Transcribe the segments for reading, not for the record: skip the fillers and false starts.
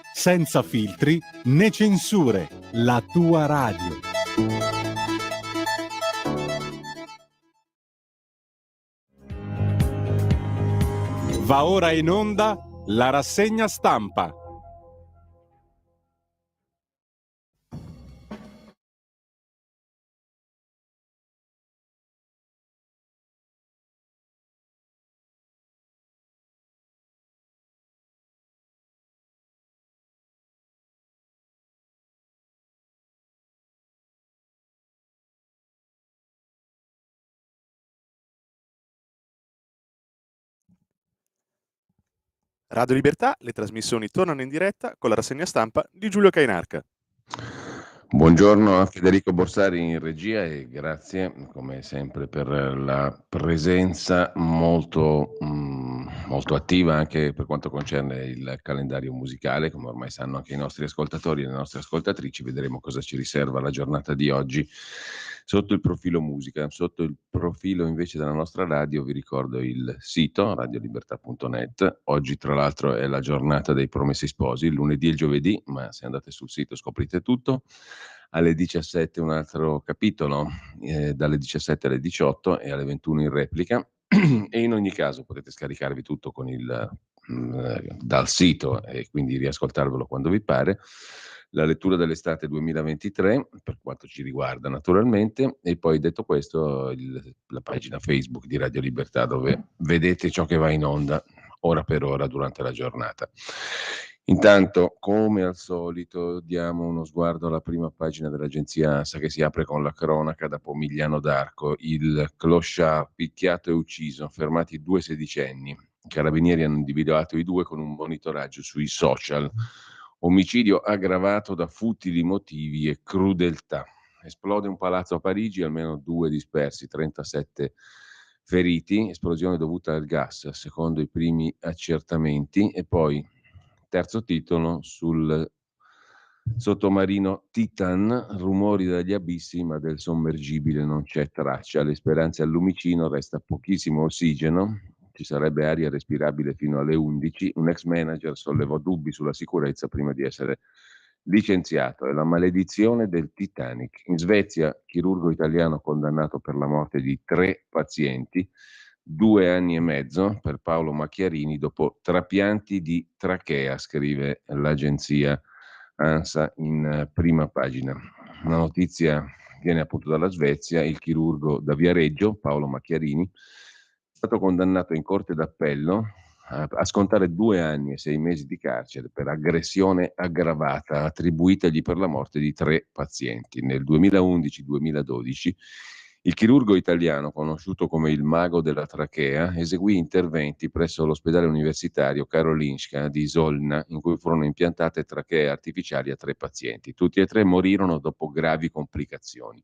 Senza filtri né censure, la tua radio. Va ora in onda la rassegna stampa. Radio Libertà, le trasmissioni tornano in diretta con la rassegna stampa di Giulio Cainarca. Buongiorno a Federico Borsari in regia e grazie come sempre per la presenza molto attiva anche per quanto concerne il calendario musicale, come ormai sanno anche i nostri ascoltatori e le nostre ascoltatrici. Vedremo cosa ci riserva la giornata di oggi sotto il profilo musica. Sotto il profilo invece della nostra radio vi ricordo il sito radiolibertà.net. Oggi tra l'altro è la giornata dei promessi sposi, il lunedì e il giovedì, ma se andate sul sito scoprite tutto. Alle 17 un altro capitolo, dalle 17 alle 18 e alle 21 in replica. E in ogni caso potete scaricarvi tutto con dal sito e quindi riascoltarvelo quando vi pare. La lettura dell'estate 2023, per quanto ci riguarda naturalmente, e poi detto questo la pagina Facebook di Radio Libertà dove vedete ciò che va in onda ora per ora durante la giornata. Intanto, come al solito, diamo uno sguardo alla prima pagina dell'agenzia ANSA che si apre con la cronaca da Pomigliano d'Arco. Il clochard picchiato e ucciso, fermati 2 sedicenni. I carabinieri hanno individuato i due con un monitoraggio sui social. Omicidio aggravato da futili motivi e crudeltà. Esplode un palazzo a Parigi, almeno 2 dispersi, 37 feriti, esplosione dovuta al gas, secondo i primi accertamenti. E poi, terzo titolo, sul sottomarino Titan, rumori dagli abissi, ma del sommergibile non c'è traccia. Le speranze al lumicino, resta pochissimo ossigeno, ci sarebbe aria respirabile fino alle 11. Un ex manager sollevò dubbi sulla sicurezza prima di essere licenziato. È la maledizione del Titanic. In Svezia, chirurgo italiano condannato per la morte di 3 pazienti, 2 anni e mezzo per Paolo Macchiarini dopo trapianti di trachea, scrive l'agenzia ANSA in prima pagina. Una notizia viene appunto dalla Svezia. Il chirurgo da Viareggio, Paolo Macchiarini, è stato condannato in corte d'appello a scontare 2 anni e 6 mesi di carcere per aggressione aggravata attribuitagli per la morte di 3 pazienti. Nel 2011-2012 il chirurgo italiano, conosciuto come il mago della trachea, eseguì interventi presso l'ospedale universitario Karolinska di Solna, in cui furono impiantate trachee artificiali a 3 pazienti. Tutti e 3 morirono dopo gravi complicazioni.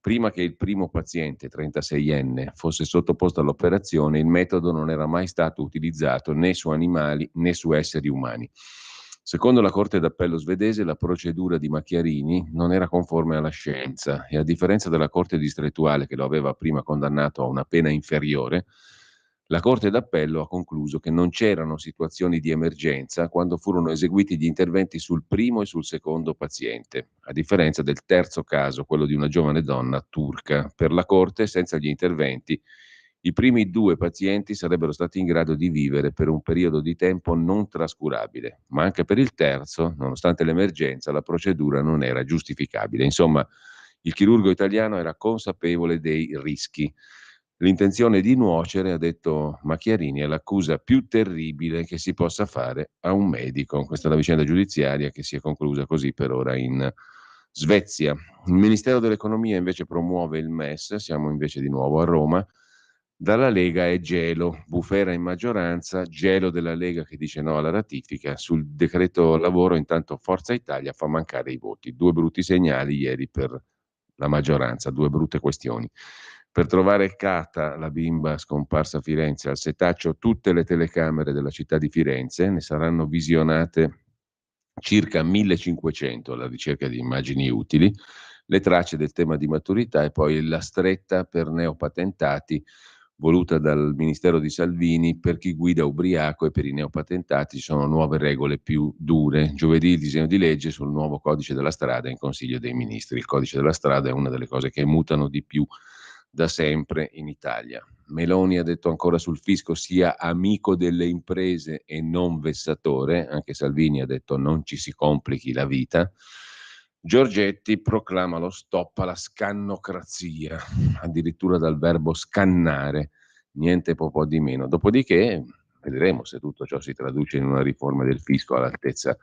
Prima che il primo paziente, 36enne, fosse sottoposto all'operazione, il metodo non era mai stato utilizzato né su animali né su esseri umani. Secondo la Corte d'Appello svedese, la procedura di Macchiarini non era conforme alla scienza e, a differenza della Corte distrettuale che lo aveva prima condannato a una pena inferiore, la Corte d'Appello ha concluso che non c'erano situazioni di emergenza quando furono eseguiti gli interventi sul primo e sul secondo paziente, a differenza del terzo caso, quello di una giovane donna turca. Per la Corte, senza gli interventi, i primi 2 pazienti sarebbero stati in grado di vivere per un periodo di tempo non trascurabile, ma anche per il terzo, nonostante l'emergenza, la procedura non era giustificabile. Insomma, il chirurgo italiano era consapevole dei rischi. L'intenzione di nuocere, ha detto Macchiarini, è l'accusa più terribile che si possa fare a un medico. Questa è la vicenda giudiziaria che si è conclusa così per ora in Svezia. Il Ministero dell'Economia invece promuove il MES, siamo invece di nuovo a Roma. Dalla Lega è gelo, bufera in maggioranza, gelo della Lega che dice no alla ratifica. Sul decreto lavoro intanto Forza Italia fa mancare i voti. 2 brutti segnali ieri per la maggioranza, 2 brutte questioni. Per trovare Cata, la bimba scomparsa a Firenze, al setaccio tutte le telecamere della città di Firenze, ne saranno visionate circa 1500 alla ricerca di immagini utili, le tracce del tema di maturità e poi la stretta per neopatentati, voluta dal Ministero di Salvini. Per chi guida ubriaco e per i neopatentati ci sono nuove regole più dure. Giovedì il disegno di legge sul nuovo codice della strada in Consiglio dei Ministri. Il codice della strada è una delle cose che mutano di più da sempre in Italia. Meloni ha detto ancora sul fisco sia amico delle imprese e non vessatore, anche Salvini ha detto non ci si complichi la vita. Giorgetti proclama lo stop alla scannocrazia, addirittura dal verbo scannare, niente po' di meno. Dopodiché vedremo se tutto ciò si traduce in una riforma del fisco all'altezza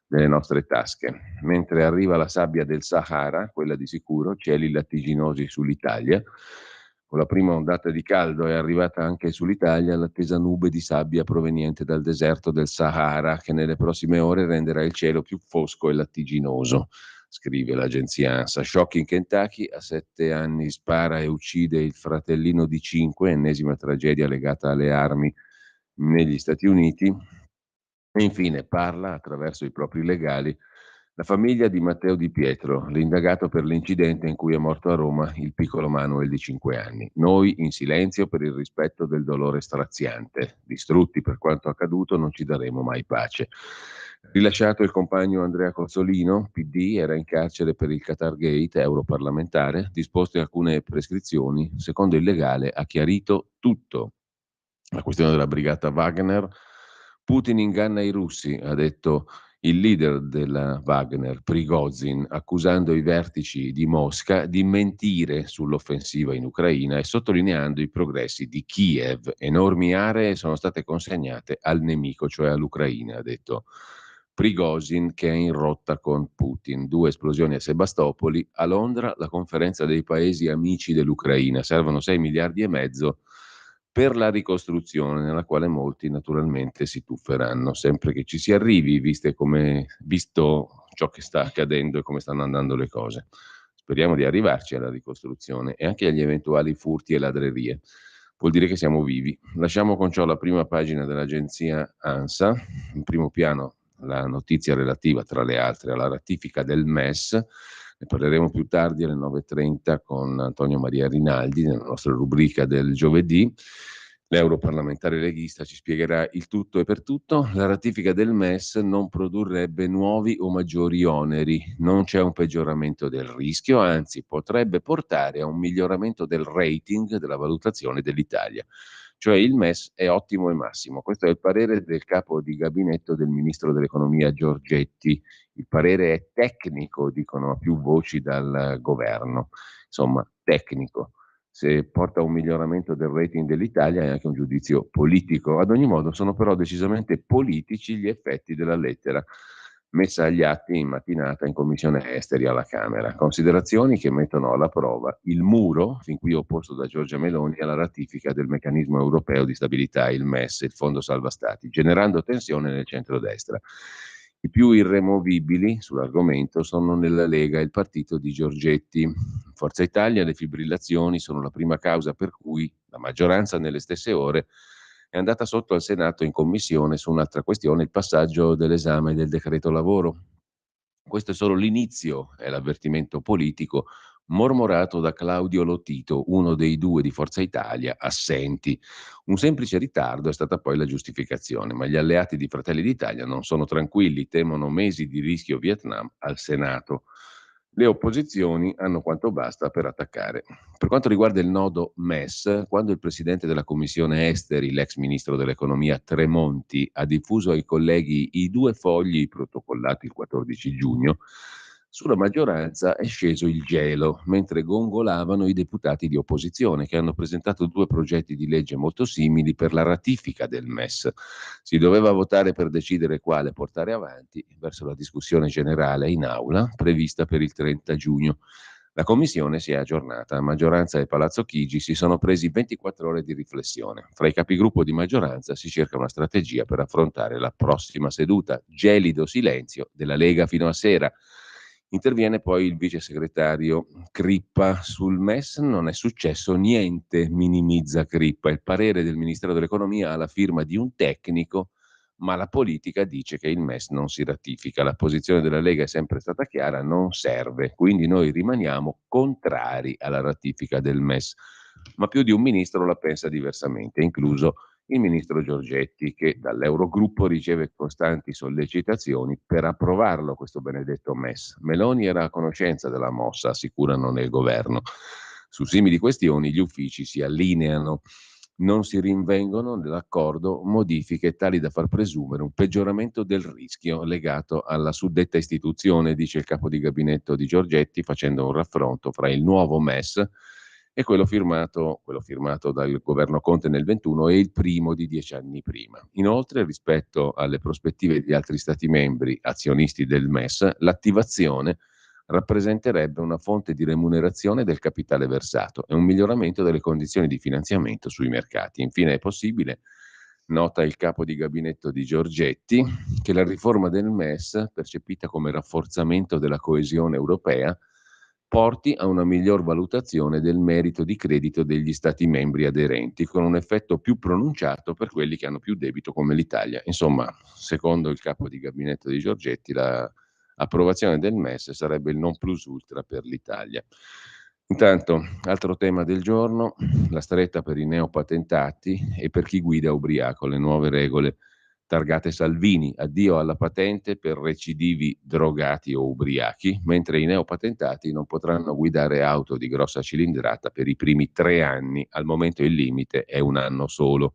delle nostre tasche. Mentre arriva la sabbia del Sahara, quella di sicuro, cieli lattiginosi sull'Italia. Con la prima ondata di caldo è arrivata anche sull'Italia l'attesa nube di sabbia proveniente dal deserto del Sahara, che nelle prossime ore renderà il cielo più fosco e lattiginoso, scrive l'agenzia ANSA. Shock in Kentucky, a 7 anni spara e uccide il fratellino di 5, ennesima tragedia legata alle armi negli Stati Uniti. E infine parla, attraverso i propri legali, la famiglia di Matteo Di Pietro, l'indagato per l'incidente in cui è morto a Roma il piccolo Manuel di 5 anni. Noi in silenzio per il rispetto del dolore straziante. Distrutti per quanto accaduto, non ci daremo mai pace. Rilasciato il compagno Andrea Cozzolino, PD, era in carcere per il Qatargate, europarlamentare, disposte alcune prescrizioni. Secondo il legale ha chiarito tutto. La questione della brigata Wagner. Putin inganna i russi, ha detto il leader della Wagner, Prigozhin, accusando i vertici di Mosca di mentire sull'offensiva in Ucraina e sottolineando i progressi di Kiev. Enormi aree sono state consegnate al nemico, cioè all'Ucraina, ha detto Prigozhin, che è in rotta con Putin. 2 esplosioni a Sebastopoli. A Londra la conferenza dei paesi amici dell'Ucraina. Servono 6 miliardi e mezzo per la ricostruzione, nella quale molti naturalmente si tufferanno, sempre che ci si arrivi, visto ciò che sta accadendo e come stanno andando le cose. Speriamo di arrivarci alla ricostruzione e anche agli eventuali furti e ladrerie. Vuol dire che siamo vivi. Lasciamo con ciò la prima pagina dell'agenzia ANSA. In primo piano la notizia relativa, tra le altre, alla ratifica del MES. Ne parleremo più tardi alle 9.30 con Antonio Maria Rinaldi nella nostra rubrica del giovedì. L'europarlamentare leghista ci spiegherà il tutto e per tutto. La ratifica del MES non produrrebbe nuovi o maggiori oneri, non c'è un peggioramento del rischio, anzi potrebbe portare a un miglioramento del rating della valutazione dell'Italia. Cioè il MES è ottimo e massimo. Questo è il parere del capo di gabinetto del ministro dell'economia Giorgetti. Il parere è tecnico, dicono a più voci dal governo. Insomma, tecnico. Se porta a un miglioramento del rating dell'Italia è anche un giudizio politico. Ad ogni modo sono però decisamente politici gli effetti della lettera messa agli atti in mattinata in Commissione Esteri alla Camera. Considerazioni che mettono alla prova il muro fin qui opposto da Giorgia Meloni alla ratifica del meccanismo europeo di stabilità, il MES, il Fondo Salva Stati, generando tensione nel centrodestra. I più irremovibili sull'argomento sono nella Lega il partito di Giorgetti. Forza Italia, le fibrillazioni sono la prima causa per cui la maggioranza nelle stesse ore è andata sotto al Senato in commissione su un'altra questione, il passaggio dell'esame del decreto lavoro. Questo è solo l'inizio, è l'avvertimento politico mormorato da Claudio Lotito, uno dei 2 di Forza Italia assenti. Un semplice ritardo è stata poi la giustificazione, ma gli alleati di Fratelli d'Italia non sono tranquilli, temono mesi di rischio Vietnam al Senato. Le opposizioni hanno quanto basta per attaccare. Per quanto riguarda il nodo MES, quando il presidente della Commissione Esteri, l'ex ministro dell'Economia Tremonti, ha diffuso ai colleghi i 2 fogli protocollati il 14 giugno, sulla maggioranza è sceso il gelo, mentre gongolavano i deputati di opposizione che hanno presentato 2 progetti di legge molto simili per la ratifica del MES. Si doveva votare per decidere quale portare avanti verso la discussione generale in aula prevista per il 30 giugno. La commissione si è aggiornata, maggioranza e Palazzo Chigi si sono presi 24 ore di riflessione. Fra i capigruppo di maggioranza si cerca una strategia per affrontare la prossima seduta. Gelido silenzio della Lega fino a sera. Interviene poi il vice segretario Crippa. Sul MES non è successo niente, minimizza Crippa. Il parere del Ministero dell'Economia ha la firma di un tecnico, ma la politica dice che il MES non si ratifica. La posizione della Lega è sempre stata chiara, non serve. Quindi noi rimaniamo contrari alla ratifica del MES. ma più di un ministro la pensa diversamente, incluso il ministro Giorgetti, che dall'Eurogruppo riceve costanti sollecitazioni per approvarlo questo benedetto MES. Meloni era a conoscenza della mossa, assicurano nel governo. Su simili questioni gli uffici si allineano. Non si rinvengono nell'accordo modifiche tali da far presumere un peggioramento del rischio legato alla suddetta istituzione, dice il capo di gabinetto di Giorgetti, facendo un raffronto fra il nuovo MES e quello firmato dal governo Conte nel 21 e il primo di 10 anni prima. Inoltre, rispetto alle prospettive di altri Stati membri azionisti del MES, l'attivazione rappresenterebbe una fonte di remunerazione del capitale versato e un miglioramento delle condizioni di finanziamento sui mercati. Infine è possibile, nota il capo di gabinetto di Giorgetti, che la riforma del MES, percepita come rafforzamento della coesione europea, porti a una miglior valutazione del merito di credito degli Stati membri aderenti, con un effetto più pronunciato per quelli che hanno più debito come l'Italia. Insomma, secondo il capo di gabinetto di Giorgetti, l'approvazione del MES sarebbe il non plus ultra per l'Italia. Intanto, altro tema del giorno, la stretta per i neopatentati e per chi guida ubriaco, le nuove regole targate Salvini, addio alla patente per recidivi drogati o ubriachi, mentre i neopatentati non potranno guidare auto di grossa cilindrata per i primi 3 anni, al momento il limite è 1 anno solo.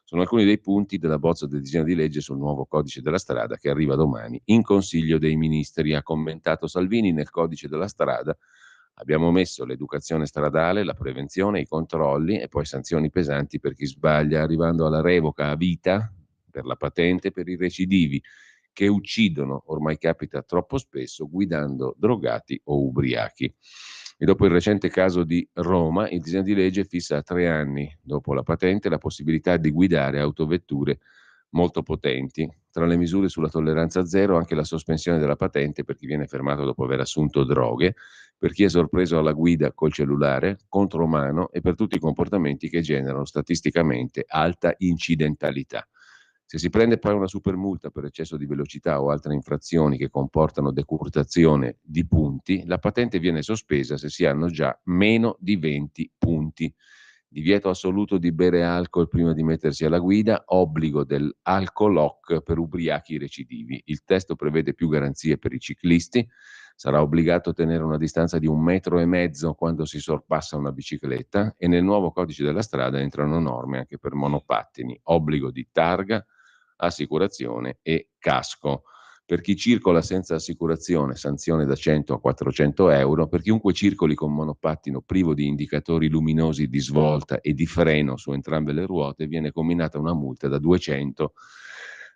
Sono alcuni dei punti della bozza del disegno di legge sul nuovo codice della strada che arriva domani in Consiglio dei Ministri. Ha commentato Salvini: nel codice della strada abbiamo messo l'educazione stradale, la prevenzione, i controlli e poi sanzioni pesanti per chi sbaglia, arrivando alla revoca a vita per la patente per i recidivi che uccidono, ormai capita troppo spesso, guidando drogati o ubriachi. E dopo il recente caso di Roma, il disegno di legge fissa a 3 anni dopo la patente la possibilità di guidare autovetture molto potenti. Tra le misure sulla tolleranza zero anche la sospensione della patente per chi viene fermato dopo aver assunto droghe, per chi è sorpreso alla guida col cellulare, contromano e per tutti i comportamenti che generano statisticamente alta incidentalità. Se si prende poi una supermulta per eccesso di velocità o altre infrazioni che comportano decurtazione di punti, la patente viene sospesa se si hanno già meno di 20 punti. Divieto assoluto di bere alcol prima di mettersi alla guida, obbligo dell'alcolock per ubriachi recidivi. Il testo prevede più garanzie per i ciclisti, sarà obbligato a tenere una distanza di 1,5 metri quando si sorpassa una bicicletta e nel nuovo codice della strada entrano norme anche per monopattini, obbligo di targa, assicurazione e casco. Per chi circola senza assicurazione, sanzione da 100 a 400 euro. Per chiunque circoli con monopattino privo di indicatori luminosi di svolta e di freno su entrambe le ruote, viene comminata una multa da 200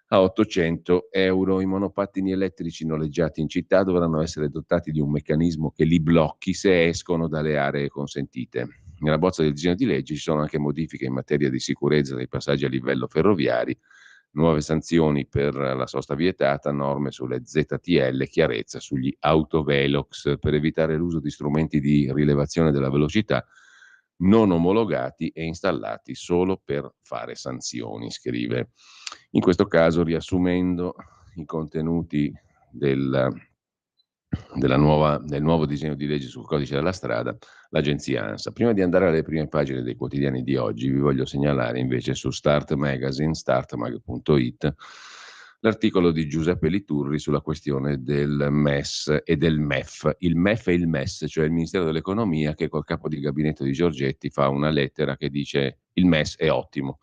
a 800 euro. I monopattini elettrici noleggiati in città dovranno essere dotati di un meccanismo che li blocchi se escono dalle aree consentite. Nella bozza del disegno di legge ci sono anche modifiche in materia di sicurezza dei passaggi a livello ferroviari, nuove sanzioni per la sosta vietata, norme sulle ZTL, chiarezza sugli autovelox per evitare l'uso di strumenti di rilevazione della velocità non omologati e installati solo per fare sanzioni, scrive. In questo caso, riassumendo i contenuti del nuovo disegno di legge sul codice della strada, l'agenzia ANSA. Prima di andare alle prime pagine dei quotidiani di oggi, vi voglio segnalare invece su Start Magazine, startmag.it, l'articolo di Giuseppe Liturri sulla questione del MES e del MEF. Il MEF e il MES, cioè il Ministero dell'Economia, che col capo di gabinetto di Giorgetti fa una lettera che dice il MES è ottimo.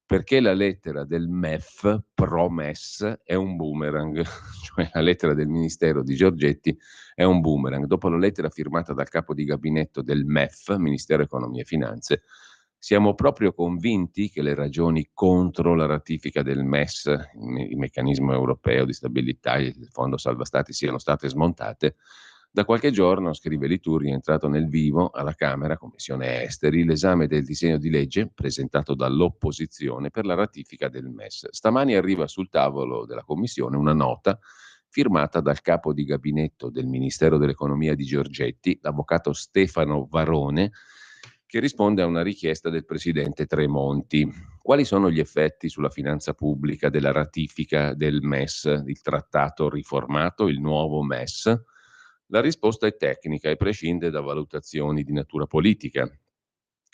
Perché la lettera del MEF, pro-MES, è un boomerang, cioè la lettera del Ministero di Giorgetti è un boomerang. Dopo la lettera firmata dal capo di gabinetto del MEF, Ministero Economia e Finanze, siamo proprio convinti che le ragioni contro la ratifica del MES, il meccanismo europeo di stabilità e il fondo salva stati, siano state smontate. Da qualche giorno, scrive Liturri, è entrato nel vivo alla Camera, Commissione Esteri, l'esame del disegno di legge presentato dall'opposizione per la ratifica del MES. Stamani arriva sul tavolo della Commissione una nota firmata dal capo di gabinetto del Ministero dell'Economia di Giorgetti, l'avvocato Stefano Varone, che risponde a una richiesta del presidente Tremonti. Quali sono gli effetti sulla finanza pubblica della ratifica del MES, il trattato riformato, il nuovo MES? La risposta è tecnica e prescinde da valutazioni di natura politica.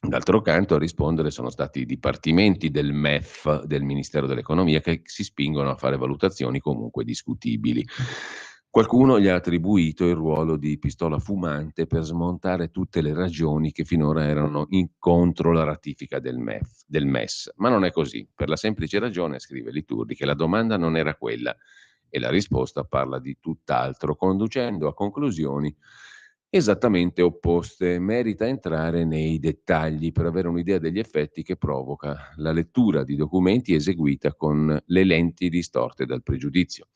D'altro canto, a rispondere sono stati i dipartimenti del MEF, del Ministero dell'Economia, che si spingono a fare valutazioni comunque discutibili. Qualcuno gli ha attribuito il ruolo di pistola fumante per smontare tutte le ragioni che finora erano contro la ratifica del MES. Ma non è così, per la semplice ragione, scrive Liturdi, che la domanda non era quella e la risposta parla di tutt'altro, conducendo a conclusioni esattamente opposte. Merita entrare nei dettagli per avere un'idea degli effetti che provoca la lettura di documenti eseguita con le lenti distorte dal pregiudizio.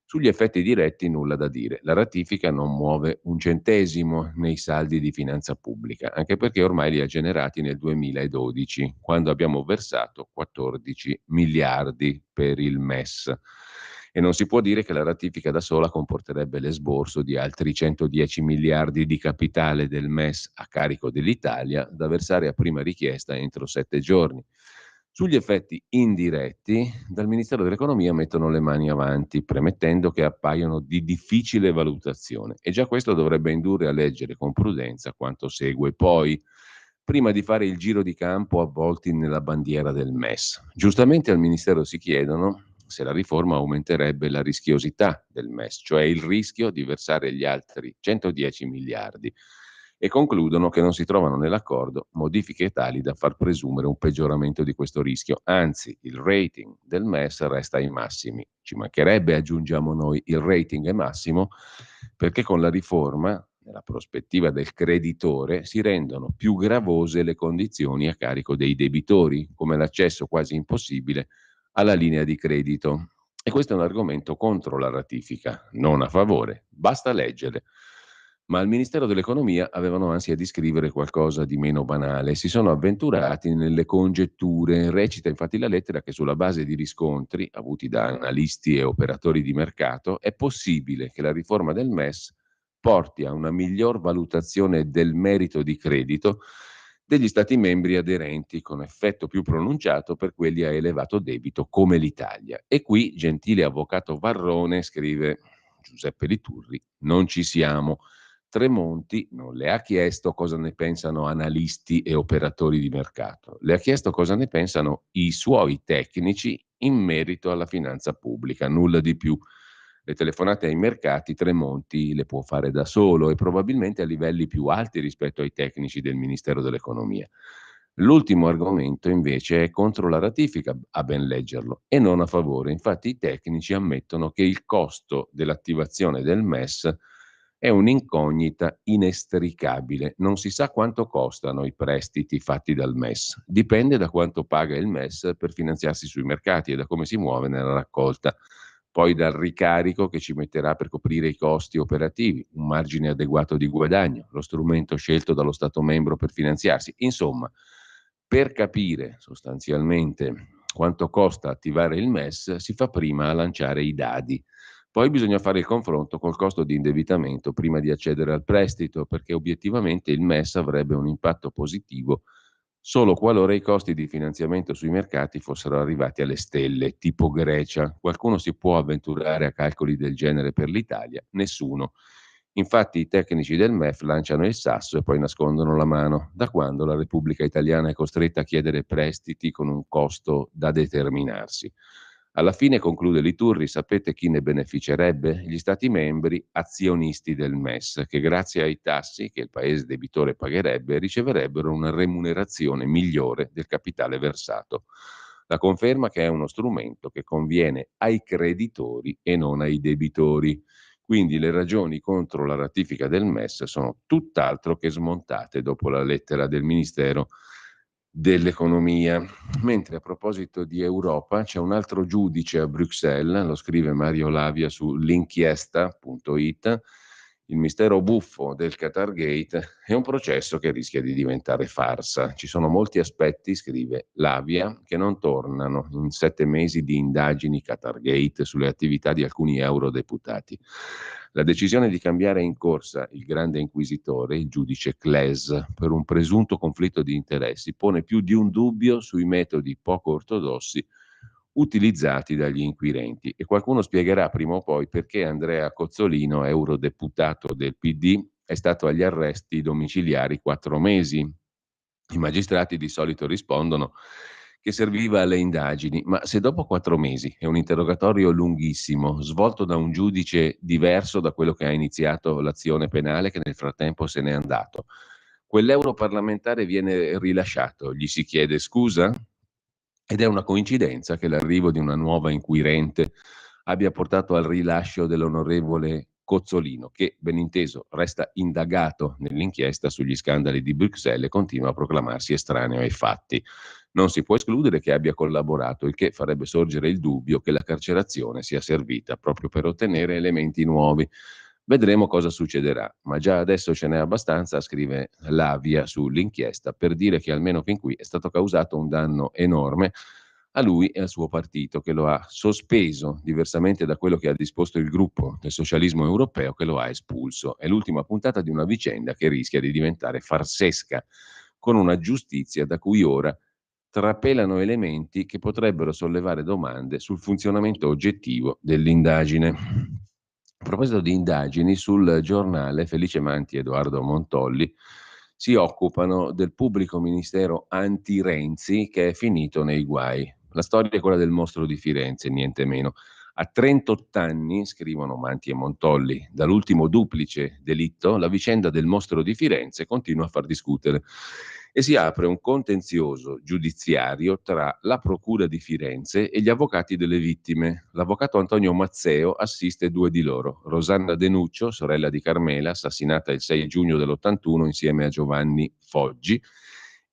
Sugli effetti diretti nulla da dire. La ratifica non muove un centesimo nei saldi di finanza pubblica, anche perché ormai li ha generati nel 2012, quando abbiamo versato 14 miliardi per il MES. E non si può dire che la ratifica da sola comporterebbe l'esborso di altri 110 miliardi di capitale del MES a carico dell'Italia da versare a prima richiesta entro 7 giorni. Sugli effetti indiretti, dal Ministero dell'Economia mettono le mani avanti, premettendo che appaiono di difficile valutazione. E già questo dovrebbe indurre a leggere con prudenza quanto segue. Poi, prima di fare il giro di campo avvolti nella bandiera del MES. Giustamente al Ministero si chiedono se la riforma aumenterebbe la rischiosità del MES, cioè il rischio di versare gli altri 110 miliardi, e concludono che non si trovano nell'accordo modifiche tali da far presumere un peggioramento di questo rischio. Anzi, il rating del MES resta ai massimi. Ci mancherebbe, aggiungiamo noi, il rating è massimo perché con la riforma, nella prospettiva del creditore, si rendono più gravose le condizioni a carico dei debitori, come l'accesso quasi impossibile alla linea di credito. E questo è un argomento contro la ratifica, non a favore. Basta leggere. Ma al Ministero dell'Economia avevano ansia di scrivere qualcosa di meno banale. Si sono avventurati nelle congetture. Recita infatti la lettera che sulla base di riscontri avuti da analisti e operatori di mercato è possibile che la riforma del MES porti a una miglior valutazione del merito di credito degli Stati membri aderenti, con effetto più pronunciato per quelli a elevato debito come l'Italia. E qui, gentile avvocato Varrone, scrive Giuseppe Liturri, non ci siamo. Tremonti non le ha chiesto cosa ne pensano analisti e operatori di mercato, le ha chiesto cosa ne pensano i suoi tecnici in merito alla finanza pubblica, nulla di più. Le telefonate ai mercati Tremonti le può fare da solo e probabilmente a livelli più alti rispetto ai tecnici del Ministero dell'Economia. L'ultimo argomento invece è contro la ratifica, a ben leggerlo, e non a favore. Infatti i tecnici ammettono che il costo dell'attivazione del MES è un'incognita inestricabile. Non si sa quanto costano i prestiti fatti dal MES. Dipende da quanto paga il MES per finanziarsi sui mercati e da come si muove nella raccolta. Poi dal ricarico che ci metterà per coprire i costi operativi, un margine adeguato di guadagno, lo strumento scelto dallo Stato membro per finanziarsi. Insomma, per capire sostanzialmente quanto costa attivare il MES, si fa prima a lanciare i dadi. Poi bisogna fare il confronto col costo di indebitamento prima di accedere al prestito, perché obiettivamente il MES avrebbe un impatto positivo solo qualora i costi di finanziamento sui mercati fossero arrivati alle stelle, tipo Grecia. Qualcuno si può avventurare a calcoli del genere per l'Italia? Nessuno. Infatti i tecnici del MEF lanciano il sasso e poi nascondono la mano. Da quando la Repubblica Italiana è costretta a chiedere prestiti con un costo da determinarsi? Alla fine, conclude Liturri, sapete chi ne beneficerebbe? Gli Stati membri azionisti del MES, che grazie ai tassi che il paese debitore pagherebbe riceverebbero una remunerazione migliore del capitale versato. La conferma che è uno strumento che conviene ai creditori e non ai debitori. Quindi le ragioni contro la ratifica del MES sono tutt'altro che smontate dopo la lettera del Ministero dell'Economia. Mentre a proposito di Europa c'è un altro giudice a Bruxelles, lo scrive Mario Lavia su l'inchiesta.it, il mistero buffo del Qatar Gate è un processo che rischia di diventare farsa. Ci sono molti aspetti, scrive Lavia, che non tornano in 7 mesi di indagini Qatar Gate sulle attività di alcuni eurodeputati. La decisione di cambiare in corsa il grande inquisitore, il giudice Claes, per un presunto conflitto di interessi, pone più di un dubbio sui metodi poco ortodossi utilizzati dagli inquirenti. E qualcuno spiegherà prima o poi perché Andrea Cozzolino, eurodeputato del PD, è stato agli arresti domiciliari 4 mesi. I magistrati di solito rispondono che serviva alle indagini, ma se dopo 4 mesi è un interrogatorio lunghissimo, svolto da un giudice diverso da quello che ha iniziato l'azione penale, che nel frattempo se n'è andato, quell'europarlamentare viene rilasciato, gli si chiede scusa? Ed è una coincidenza che l'arrivo di una nuova inquirente abbia portato al rilascio dell'onorevole Cozzolino, che, ben inteso, resta indagato nell'inchiesta sugli scandali di Bruxelles e continua a proclamarsi estraneo ai fatti. Non si può escludere che abbia collaborato, il che farebbe sorgere il dubbio che la carcerazione sia servita proprio per ottenere elementi nuovi. Vedremo cosa succederà, ma già adesso ce n'è abbastanza, scrive Lavia sull'inchiesta, per dire che almeno fin qui è stato causato un danno enorme a lui e al suo partito, che lo ha sospeso, diversamente da quello che ha disposto il gruppo del socialismo europeo, che lo ha espulso. È l'ultima puntata di una vicenda che rischia di diventare farsesca, con una giustizia da cui ora trapelano elementi che potrebbero sollevare domande sul funzionamento oggettivo dell'indagine. A proposito di indagini, sul giornale Felice Manti e Edoardo Montolli si occupano del pubblico ministero anti-Renzi che è finito nei guai. La storia è quella del mostro di Firenze, niente meno. A 38 anni, scrivono Manti e Montolli, dall'ultimo duplice delitto, la vicenda del mostro di Firenze continua a far discutere e si apre un contenzioso giudiziario tra la Procura di Firenze e gli avvocati delle vittime. L'avvocato Antonio Mazzeo assiste 2 di loro, Rosanna Denuccio, sorella di Carmela, assassinata il 6 giugno dell'81 insieme a Giovanni Foggi,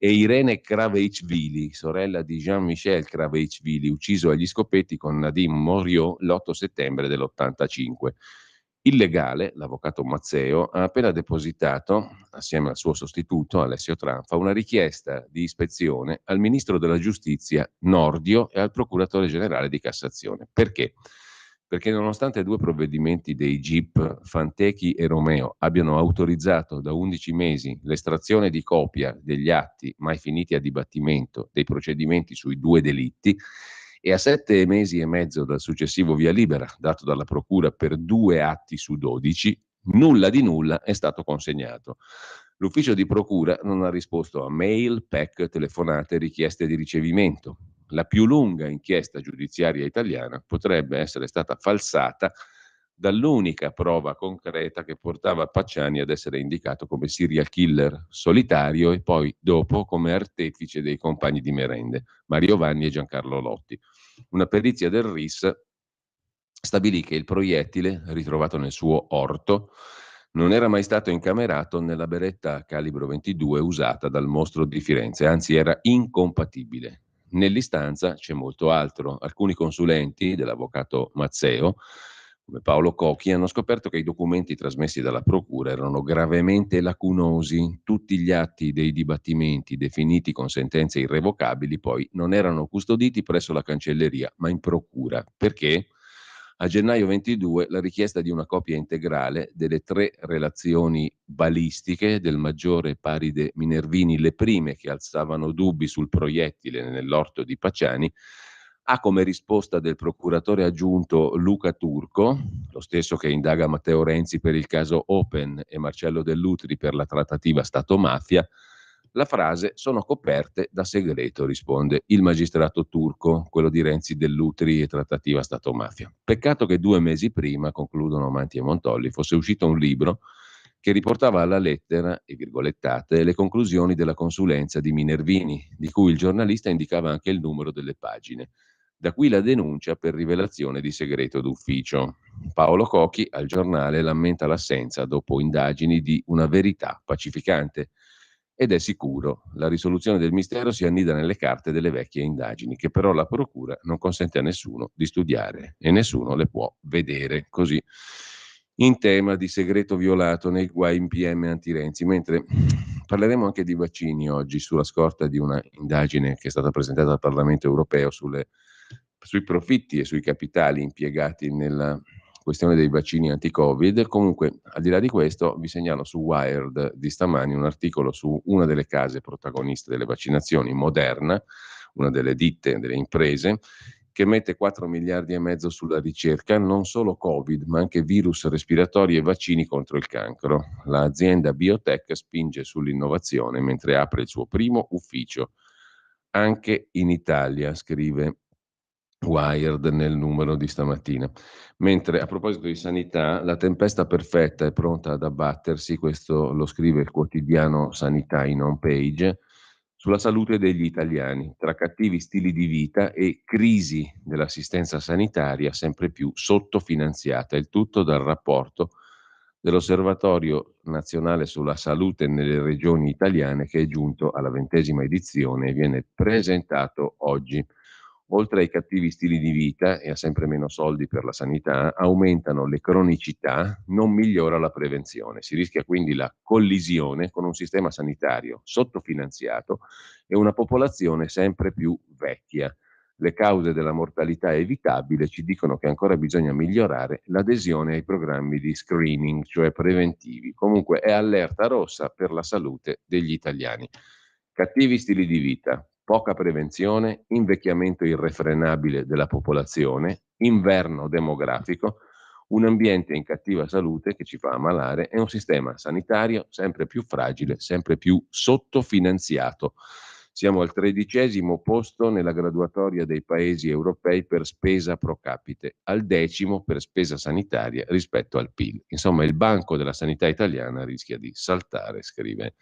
e Irene Kraveichvili, sorella di Jean-Michel Kraveichvili, ucciso agli scopetti con Nadim Moriot l'8 settembre dell'85. Il legale, l'avvocato Mazzeo, ha appena depositato, assieme al suo sostituto Alessio Tranfa, una richiesta di ispezione al ministro della giustizia Nordio e al procuratore generale di Cassazione. Perché? Perché nonostante 2 provvedimenti dei GIP, Fantechi e Romeo, abbiano autorizzato da 11 mesi l'estrazione di copia degli atti mai finiti a dibattimento dei procedimenti sui 2 delitti, e a 7 mesi e mezzo dal successivo via libera dato dalla Procura per 2 atti su 12, nulla di nulla è stato consegnato. L'ufficio di Procura non ha risposto a mail, PEC, telefonate, richieste di ricevimento. La più lunga inchiesta giudiziaria italiana potrebbe essere stata falsata dall'unica prova concreta che portava Pacciani ad essere indicato come serial killer solitario e poi dopo come artefice dei compagni di merende, Mario Vanni e Giancarlo Lotti. Una perizia del RIS stabilì che il proiettile, ritrovato nel suo orto, non era mai stato incamerato nella beretta calibro 22 usata dal mostro di Firenze, anzi era incompatibile. Nell'istanza c'è molto altro. Alcuni consulenti dell'avvocato Mazzeo, come Paolo Cocchi, hanno scoperto che i documenti trasmessi dalla procura erano gravemente lacunosi. Tutti gli atti dei dibattimenti definiti con sentenze irrevocabili poi non erano custoditi presso la cancelleria, ma in procura. Perché? A gennaio 22 la richiesta di una copia integrale delle 3 relazioni balistiche del maggiore Paride Minervini, le prime che alzavano dubbi sul proiettile nell'orto di Pacciani, ha come risposta del procuratore aggiunto Luca Turco, lo stesso che indaga Matteo Renzi per il caso Open e Marcello Dell'Utri per la trattativa Stato-mafia, la frase "sono coperte da segreto", risponde il magistrato Turco, quello di Renzi, Dell'Utri e trattativa Stato-mafia. Peccato che 2 mesi prima, concludono Manti e Montolli, fosse uscito un libro che riportava alla lettera e virgolettate le conclusioni della consulenza di Minervini, di cui il giornalista indicava anche il numero delle pagine. Da qui la denuncia per rivelazione di segreto d'ufficio. Paolo Cocchi al giornale lamenta l'assenza, dopo indagini, di una verità pacificante. Ed è sicuro, la risoluzione del mistero si annida nelle carte delle vecchie indagini, che però la procura non consente a nessuno di studiare e nessuno le può vedere. Così, in tema di segreto violato nei guai in PM anti-Renzi, mentre parleremo anche di vaccini oggi sulla scorta di una indagine che è stata presentata al Parlamento europeo sui profitti e sui capitali impiegati nella questione dei vaccini anti-Covid. Comunque, al di là di questo, vi segnalo su Wired di stamani un articolo su una delle case protagoniste delle vaccinazioni, Moderna, una delle ditte, delle imprese, che mette 4 miliardi e mezzo sulla ricerca, non solo Covid, ma anche virus respiratori e vaccini contro il cancro. L'azienda biotech spinge sull'innovazione mentre apre il suo primo ufficio anche in Italia, scrive Wired nel numero di stamattina. Mentre a proposito di sanità, la tempesta perfetta è pronta ad abbattersi, questo lo scrive il quotidiano Sanità in home page, sulla salute degli italiani, tra cattivi stili di vita e crisi dell'assistenza sanitaria sempre più sottofinanziata, il tutto dal rapporto dell'Osservatorio Nazionale sulla Salute nelle Regioni Italiane che è giunto alla 20ª edizione e viene presentato oggi. Oltre ai cattivi stili di vita e a sempre meno soldi per la sanità, aumentano le cronicità, non migliora la prevenzione. Si rischia quindi la collisione con un sistema sanitario sottofinanziato e una popolazione sempre più vecchia. Le cause della mortalità evitabile ci dicono che ancora bisogna migliorare l'adesione ai programmi di screening, cioè preventivi. Comunque è allerta rossa per la salute degli italiani. Cattivi stili di vita, poca prevenzione, invecchiamento irrefrenabile della popolazione, inverno demografico, un ambiente in cattiva salute che ci fa ammalare e un sistema sanitario sempre più fragile, sempre più sottofinanziato. Siamo al 13° posto nella graduatoria dei paesi europei per spesa pro capite, al 10° per spesa sanitaria rispetto al PIL. Insomma, il banco della sanità italiana rischia di saltare, scrive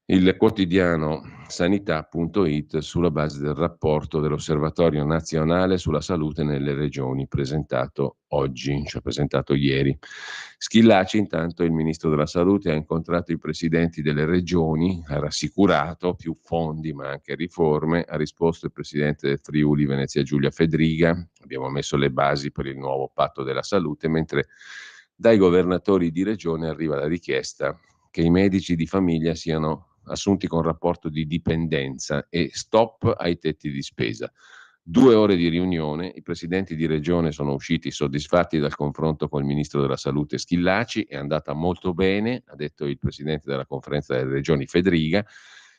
il quotidiano sanità.it sulla base del rapporto dell'Osservatorio Nazionale sulla Salute nelle Regioni presentato oggi, cioè presentato ieri. Schillaci, intanto, il ministro della Salute, ha incontrato i presidenti delle regioni, ha rassicurato più fondi ma anche riforme, ha risposto il presidente del Friuli Venezia Giulia Fedriga, abbiamo messo le basi per il nuovo patto della salute, mentre dai governatori di regione arriva la richiesta che i medici di famiglia siano assunti con rapporto di dipendenza e stop ai tetti di spesa. 2 ore di riunione, i presidenti di regione sono usciti soddisfatti dal confronto col ministro della salute Schillaci, è andata molto bene, ha detto il presidente della conferenza delle regioni Fedriga,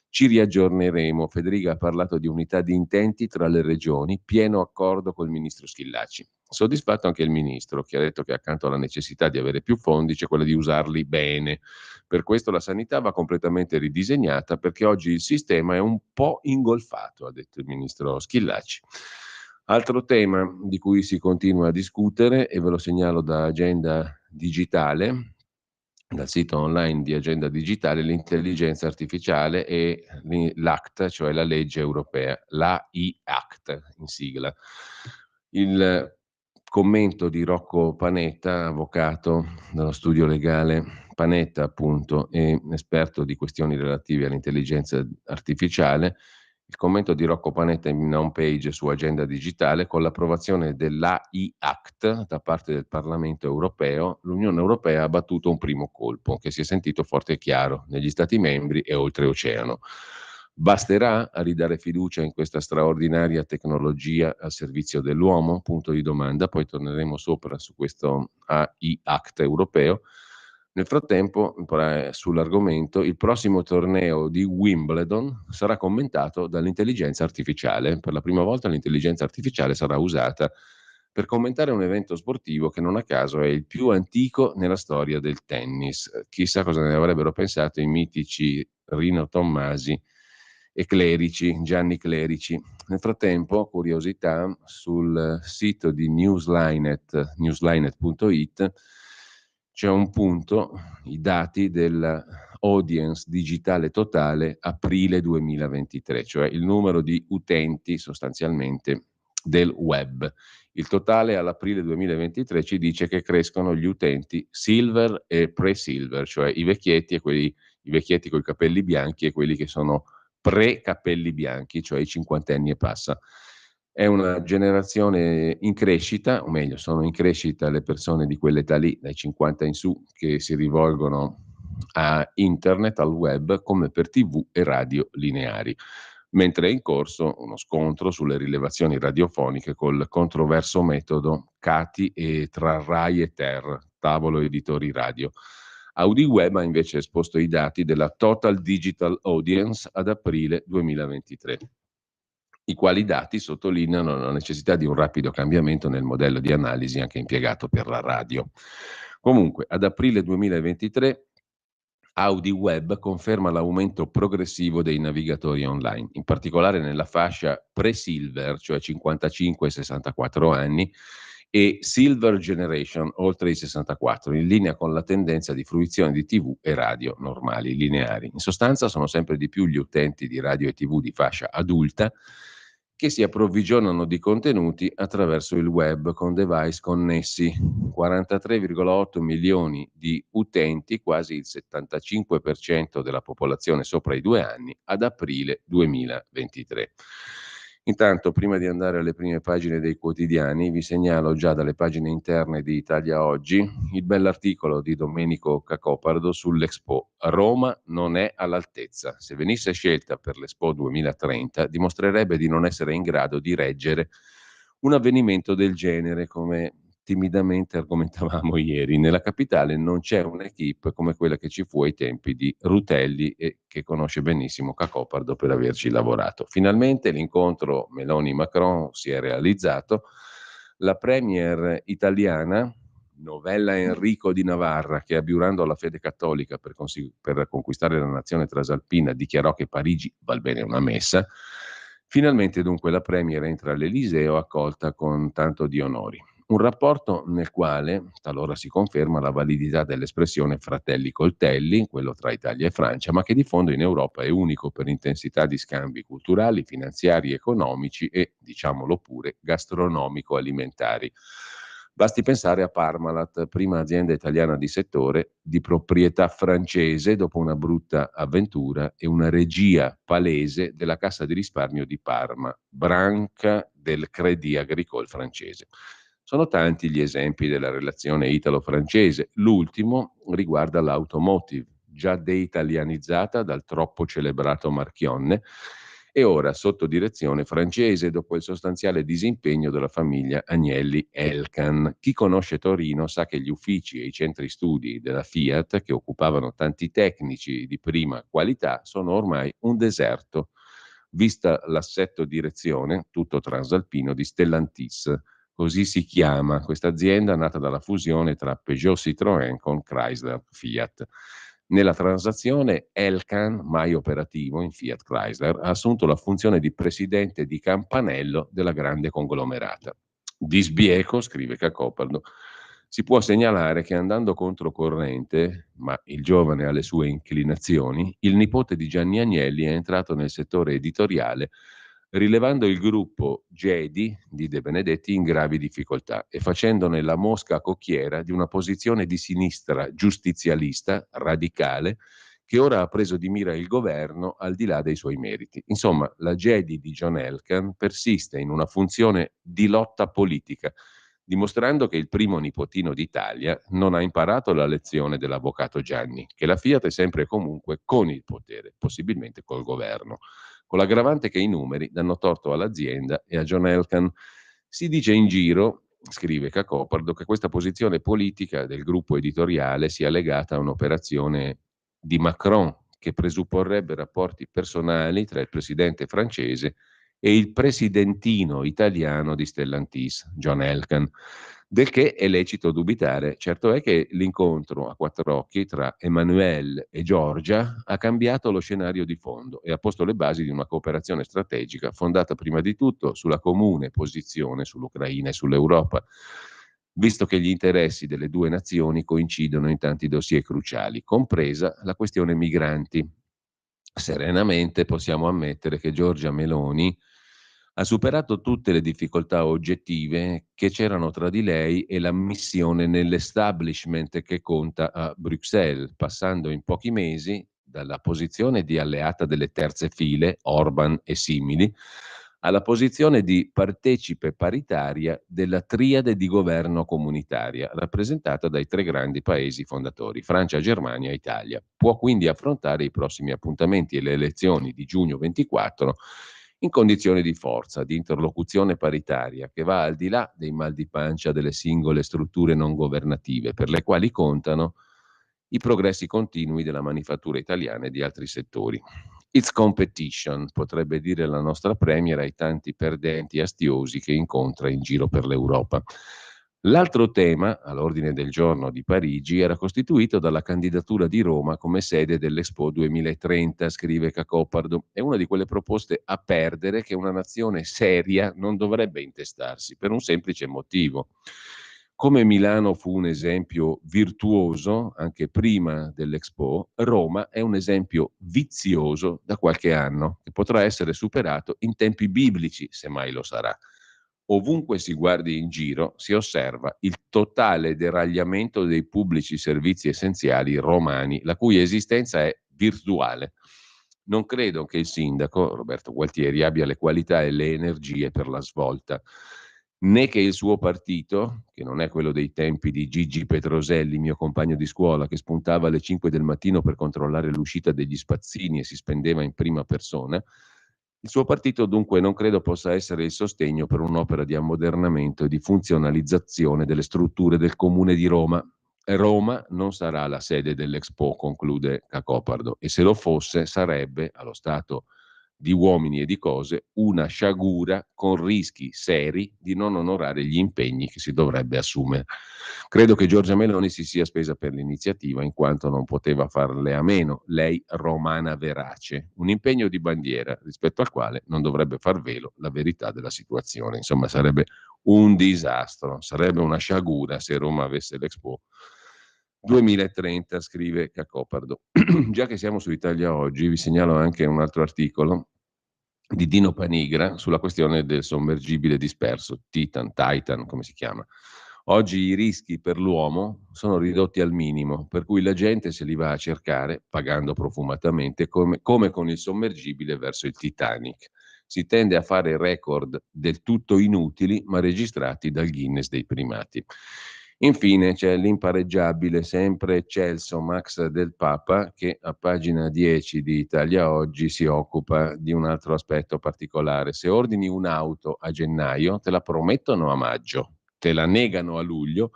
ci riaggiorneremo. Fedriga ha parlato di unità di intenti tra le regioni, pieno accordo col ministro Schillaci. Soddisfatto anche il ministro, che ha detto che accanto alla necessità di avere più fondi c'è quella di usarli bene. Per questo la sanità va completamente ridisegnata perché oggi il sistema è un po' ingolfato, ha detto il ministro Schillaci. Altro tema di cui si continua a discutere, e ve lo segnalo da Agenda Digitale, dal sito online di Agenda Digitale, l'intelligenza artificiale e l'ACT, cioè la legge europea, l'AI Act in sigla. Il commento di Rocco Panetta, avvocato dello studio legale Panetta, appunto, e esperto di questioni relative all'intelligenza artificiale. Il commento di Rocco Panetta in home page su Agenda Digitale: con l'approvazione dell'AI Act da parte del Parlamento europeo, l'Unione Europea ha battuto un primo colpo che si è sentito forte e chiaro negli Stati membri e oltreoceano. Basterà a ridare fiducia in questa straordinaria tecnologia al servizio dell'uomo? Punto di domanda. Poi torneremo sopra su questo AI Act europeo. Nel frattempo, sull'argomento, il prossimo torneo di Wimbledon sarà commentato dall'intelligenza artificiale. Per la prima volta l'intelligenza artificiale sarà usata per commentare un evento sportivo che non a caso è il più antico nella storia del tennis. Chissà cosa ne avrebbero pensato i mitici Rino Tommasi e Clerici, Gianni Clerici. Nel frattempo, curiosità, sul sito di newslinet.it c'è un punto, i dati dell'audience digitale totale aprile 2023, cioè il numero di utenti sostanzialmente del web. Il totale all'aprile 2023 ci dice che crescono gli utenti silver e pre-silver, cioè i vecchietti i vecchietti con i capelli bianchi e quelli che sono pre-capelli bianchi, cioè i cinquantenni e passa. È una generazione in crescita, o meglio, sono in crescita le persone di quell'età lì, dai 50 in su, che si rivolgono a internet, al web, come per TV e radio lineari. Mentre è in corso uno scontro sulle rilevazioni radiofoniche col controverso metodo CATI e tra Rai e Ter, tavolo editori radio. AudiWeb ha invece esposto i dati della Total Digital Audience ad aprile 2023. i quali dati sottolineano la necessità di un rapido cambiamento nel modello di analisi anche impiegato per la radio. Comunque, ad aprile 2023 Audi Web conferma l'aumento progressivo dei navigatori online, in particolare nella fascia pre-Silver, cioè 55-64 anni, e Silver Generation, oltre i 64, in linea con la tendenza di fruizione di TV e radio normali, lineari. In sostanza sono sempre di più gli utenti di radio e TV di fascia adulta che si approvvigionano di contenuti attraverso il web con device connessi. 43,8 milioni di utenti, quasi il 75% della popolazione sopra i 2 anni, ad aprile 2023. Intanto, prima di andare alle prime pagine dei quotidiani, vi segnalo già dalle pagine interne di Italia Oggi il bell'articolo di Domenico Cacopardo sull'Expo. Roma non è all'altezza. Se venisse scelta per l'Expo 2030, dimostrerebbe di non essere in grado di reggere un avvenimento del genere, come timidamente argomentavamo ieri. Nella capitale non c'è un'equipe come quella che ci fu ai tempi di Rutelli e che conosce benissimo Cacopardo per averci lavorato. Finalmente l'incontro Meloni-Macron si è realizzato. La premier italiana, Novella Enrico di Navarra, che abiurando alla fede cattolica per conquistare la nazione trasalpina dichiarò che Parigi val bene una messa, finalmente dunque la premier entra all'Eliseo accolta con tanto di onori. Un rapporto nel quale talora si conferma la validità dell'espressione fratelli coltelli, quello tra Italia e Francia, ma che di fondo in Europa è unico per intensità di scambi culturali, finanziari, economici e, diciamolo pure, gastronomico-alimentari. Basti pensare a Parmalat, prima azienda italiana di settore, di proprietà francese dopo una brutta avventura e una regia palese della Cassa di risparmio di Parma, branca del Crédit Agricole francese. Sono tanti gli esempi della relazione italo-francese. L'ultimo riguarda l'automotive, già deitalianizzata dal troppo celebrato Marchionne e ora sotto direzione francese dopo il sostanziale disimpegno della famiglia Agnelli-Elkann. Chi conosce Torino sa che gli uffici e i centri studi della Fiat, che occupavano tanti tecnici di prima qualità, sono ormai un deserto, vista l'assetto direzione, tutto transalpino, di Stellantis. Così si chiama questa azienda nata dalla fusione tra Peugeot Citroën con Chrysler Fiat. Nella transazione Elkann, mai operativo in Fiat Chrysler, ha assunto la funzione di presidente di campanello della grande conglomerata. Di sbieco, scrive Cacopardo, si può segnalare che andando controcorrente, ma il giovane ha le sue inclinazioni, il nipote di Gianni Agnelli è entrato nel settore editoriale rilevando il gruppo Gedi di De Benedetti in gravi difficoltà e facendone la mosca cocchiera di una posizione di sinistra giustizialista, radicale, che ora ha preso di mira il governo al di là dei suoi meriti. Insomma, la Gedi di John Elkann persiste in una funzione di lotta politica, dimostrando che il primo nipotino d'Italia non ha imparato la lezione dell'avvocato Gianni, che la Fiat è sempre e comunque con il potere, possibilmente col governo, con l'aggravante che i numeri danno torto all'azienda e a John Elkann. Si dice in giro, scrive Cacopardo, che questa posizione politica del gruppo editoriale sia legata a un'operazione di Macron che presupporrebbe rapporti personali tra il presidente francese e il presidentino italiano di Stellantis, John Elkann, del che è lecito dubitare. Certo è che l'incontro a quattro occhi tra Emmanuel e Giorgia ha cambiato lo scenario di fondo e ha posto le basi di una cooperazione strategica fondata prima di tutto sulla comune posizione sull'Ucraina e sull'Europa, visto che gli interessi delle due nazioni coincidono in tanti dossier cruciali, compresa la questione migranti. Serenamente possiamo ammettere che Giorgia Meloni ha superato tutte le difficoltà oggettive che c'erano tra di lei e l'ammissione nell'establishment che conta a Bruxelles, passando in pochi mesi dalla posizione di alleata delle terze file, Orban e simili, alla posizione di partecipe paritaria della triade di governo comunitaria, rappresentata dai tre grandi paesi fondatori, Francia, Germania e Italia. Può quindi affrontare i prossimi appuntamenti e le elezioni di giugno 24 in condizioni di forza, di interlocuzione paritaria, che va al di là dei mal di pancia delle singole strutture non governative, per le quali contano i progressi continui della manifattura italiana e di altri settori. It's competition, potrebbe dire la nostra premier ai tanti perdenti astiosi che incontra in giro per l'Europa. L'altro tema all'ordine del giorno di Parigi era costituito dalla candidatura di Roma come sede dell'Expo 2030, scrive Cacopardo. È una di quelle proposte a perdere che una nazione seria non dovrebbe intestarsi, per un semplice motivo. Come Milano fu un esempio virtuoso anche prima dell'Expo, Roma è un esempio vizioso da qualche anno, che potrà essere superato in tempi biblici, se mai lo sarà. Ovunque si guardi in giro si osserva il totale deragliamento dei pubblici servizi essenziali romani, la cui esistenza è virtuale. Non credo che il sindaco, Roberto Gualtieri, abbia le qualità e le energie per la svolta, né che il suo partito, che non è quello dei tempi di Gigi Petroselli, mio compagno di scuola, che spuntava alle 5 del mattino per controllare l'uscita degli spazzini e si spendeva in prima persona. Il suo partito dunque non credo possa essere il sostegno per un'opera di ammodernamento e di funzionalizzazione delle strutture del Comune di Roma. Roma non sarà la sede dell'Expo, conclude Cacopardo, e se lo fosse sarebbe, allo stato di uomini e di cose, una sciagura con rischi seri di non onorare gli impegni che si dovrebbe assumere. Credo che Giorgia Meloni si sia spesa per l'iniziativa in quanto non poteva farle a meno, lei romana verace, un impegno di bandiera rispetto al quale non dovrebbe far velo la verità della situazione. Insomma, sarebbe un disastro, sarebbe una sciagura se Roma avesse l'Expo 2030, scrive Cacopardo. Già che siamo su Italia Oggi, vi segnalo anche un altro articolo di Dino Panigra sulla questione del sommergibile disperso, Titan, come si chiama. Oggi i rischi per l'uomo sono ridotti al minimo, per cui la gente se li va a cercare, pagando profumatamente, come con il sommergibile verso il Titanic. Si tende a fare record del tutto inutili, ma registrati dal Guinness dei primati. Infine c'è l'impareggiabile, sempre eccelso Max del Papa, che a pagina 10 di Italia Oggi si occupa di un altro aspetto particolare. Se ordini un'auto a gennaio, te la promettono a maggio, te la negano a luglio,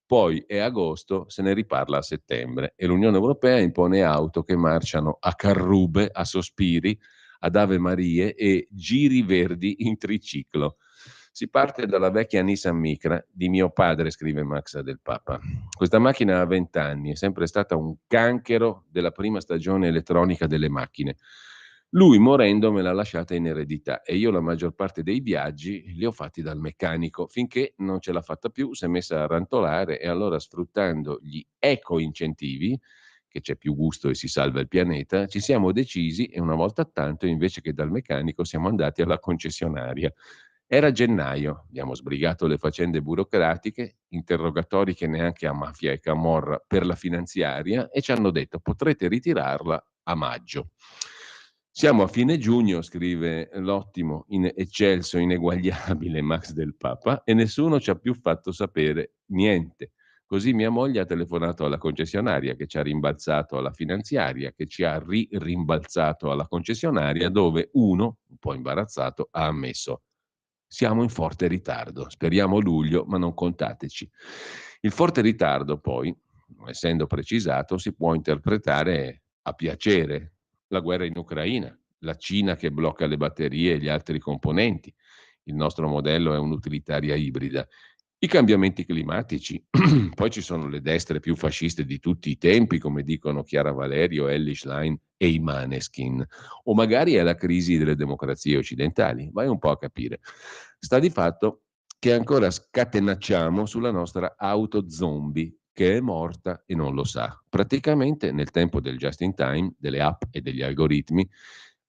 poi è agosto, se ne riparla a settembre e l'Unione Europea impone auto che marciano a carrube, a sospiri, ad Ave Marie e giri verdi in triciclo. Si parte dalla vecchia Nissan Micra di mio padre, scrive Max del Papa. Questa macchina ha 20 anni, è sempre stata un canchero della prima stagione elettronica delle macchine. Lui morendo me l'ha lasciata in eredità e io la maggior parte dei viaggi li ho fatti dal meccanico, finché non ce l'ha fatta più, si è messa a rantolare e allora sfruttando gli eco-incentivi, che c'è più gusto e si salva il pianeta, ci siamo decisi e una volta tanto invece che dal meccanico siamo andati alla concessionaria. Era gennaio, abbiamo sbrigato le faccende burocratiche, interrogatori che neanche a mafia e camorra per la finanziaria e ci hanno detto potrete ritirarla a maggio. Siamo a fine giugno, scrive l'ottimo, eccelso, ineguagliabile Max del Papa e nessuno ci ha più fatto sapere niente. Così mia moglie ha telefonato alla concessionaria che ci ha rimbalzato alla finanziaria, che ci ha rimbalzato alla concessionaria, dove uno, un po' imbarazzato, ha ammesso siamo in forte ritardo, speriamo luglio, ma non contateci. Il forte ritardo poi, non essendo precisato, si può interpretare a piacere. La guerra in Ucraina, la Cina che blocca le batterie e gli altri componenti. Il nostro modello è un'utilitaria ibrida. I cambiamenti climatici, poi ci sono le destre più fasciste di tutti i tempi, come dicono Chiara Valerio, Elly Schlein e i Maneskin, o magari è la crisi delle democrazie occidentali, vai un po' a capire. Sta di fatto che ancora scatenacciamo sulla nostra auto zombie, che è morta e non lo sa. Praticamente nel tempo del just in time, delle app e degli algoritmi,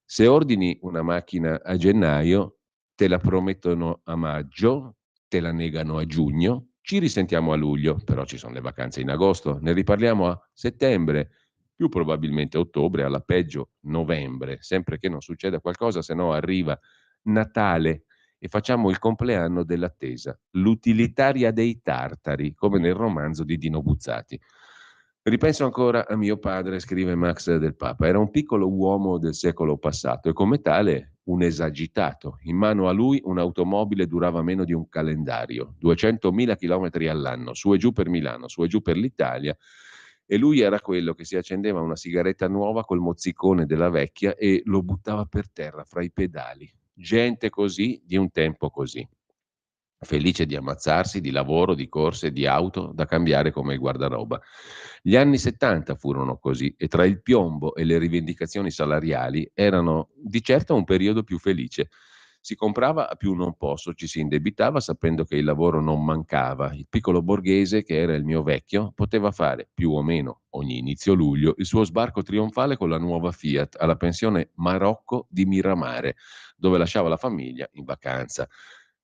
se ordini una macchina a gennaio, te la promettono a maggio, te la negano a giugno, ci risentiamo a luglio, però ci sono le vacanze in agosto, ne riparliamo a settembre, più probabilmente ottobre, alla peggio novembre, sempre che non succeda qualcosa, se no arriva Natale e facciamo il compleanno dell'attesa, l'utilitaria dei tartari, come nel romanzo di Dino Buzzati. Ripenso ancora a mio padre, scrive Max del Papa, era un piccolo uomo del secolo passato e come tale un esagitato. In mano a lui un'automobile durava meno di un calendario, 200.000 chilometri all'anno, su e giù per Milano, su e giù per l'Italia, E lui era quello che si accendeva una sigaretta nuova col mozzicone della vecchia e lo buttava per terra fra i pedali. Gente così di un tempo così, felice di ammazzarsi di lavoro, di corse, di auto da cambiare come il guardaroba. Gli anni 70 furono così e tra il piombo e le rivendicazioni salariali erano di certo un periodo più felice. Si comprava a più non posso, ci si indebitava sapendo che il lavoro non mancava. Il piccolo borghese, che era il mio vecchio, poteva fare più o meno ogni inizio luglio il suo sbarco trionfale con la nuova Fiat alla pensione Marocco di Miramare, dove lasciava la famiglia in vacanza.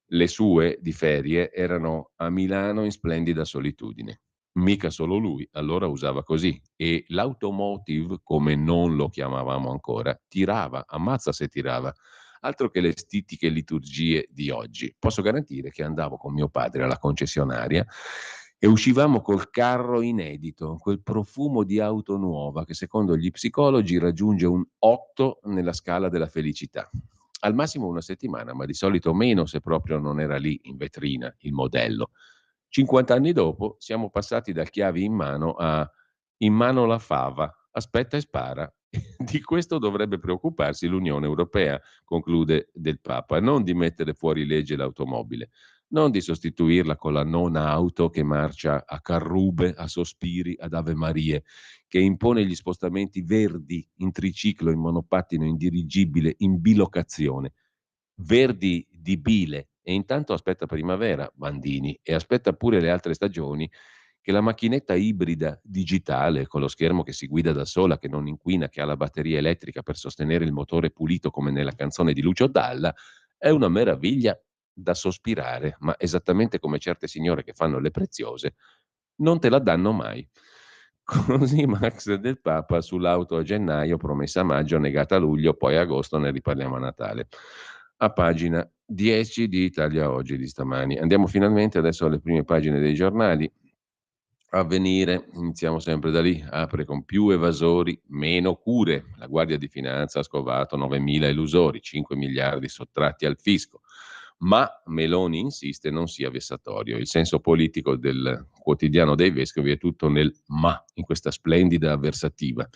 Le sue di ferie erano a Milano in splendida solitudine. Mica solo lui, allora usava così. E l'automotive, come non lo chiamavamo ancora, tirava, ammazza se tirava. Altro che le stitiche liturgie di oggi. Posso garantire che andavo con mio padre alla concessionaria e uscivamo col carro inedito, quel profumo di auto nuova che secondo gli psicologi raggiunge un 8 nella scala della felicità. Al massimo una settimana, ma di solito meno se proprio non era lì in vetrina il modello. 50 anni dopo siamo passati dal chiavi in mano a in mano la fava, aspetta e spara. Di questo dovrebbe preoccuparsi l'Unione Europea, conclude Del Papa, non di mettere fuori legge l'automobile, non di sostituirla con la non auto che marcia a carrube, a sospiri, ad ave Marie, che impone gli spostamenti verdi in triciclo, in monopattino, in dirigibile, in bilocazione, verdi di bile. E intanto aspetta primavera, Bandini, e aspetta pure le altre stagioni che la macchinetta ibrida digitale con lo schermo che si guida da sola, che non inquina, che ha la batteria elettrica per sostenere il motore pulito come nella canzone di Lucio Dalla, è una meraviglia da sospirare, ma esattamente come certe signore che fanno le preziose, non te la danno mai. Così Max Del Papa sull'auto a gennaio, promessa a maggio, negata a luglio, poi a agosto ne riparliamo a Natale. A pagina 10 di Italia Oggi di stamani. Andiamo finalmente adesso alle prime pagine dei giornali. Avvenire, iniziamo sempre da lì, apre con più evasori, meno cure. La Guardia di Finanza ha scovato 9.000 elusori, 5 miliardi sottratti al fisco. Ma Meloni insiste non sia vessatorio. Il senso politico del quotidiano dei vescovi è tutto nel ma, in questa splendida avversativa.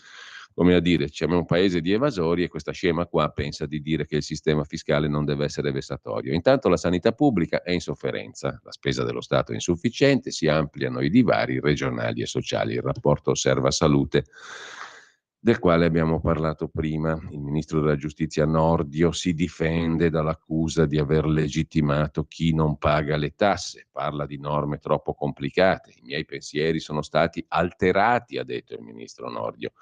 Come a dire, siamo un paese di evasori e questa scema qua pensa di dire che il sistema fiscale non deve essere vessatorio. Intanto la sanità pubblica è in sofferenza, la spesa dello Stato è insufficiente, si ampliano i divari regionali e sociali. Il rapporto Osserva Salute, del quale abbiamo parlato prima. Il ministro della giustizia Nordio si difende dall'accusa di aver legittimato chi non paga le tasse, parla di norme troppo complicate. I miei pensieri sono stati alterati, ha detto il ministro Nordio.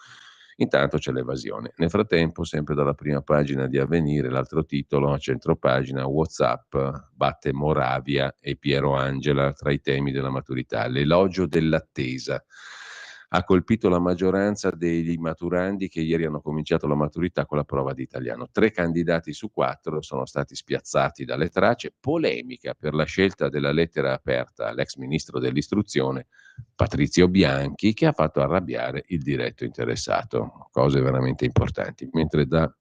Intanto c'è l'evasione. Nel frattempo, sempre dalla prima pagina di Avvenire, l'altro titolo a centropagina, WhatsApp batte Moravia e Piero Angela tra i temi della maturità. L'elogio dell'attesa ha colpito la maggioranza dei maturandi che ieri hanno cominciato la maturità con la prova di italiano. 3 candidati su 4 sono stati spiazzati dalle tracce. Polemica per la scelta della lettera aperta all'ex ministro dell'istruzione Patrizio Bianchi, che ha fatto arrabbiare il diretto interessato. Cose veramente importanti. Mentre da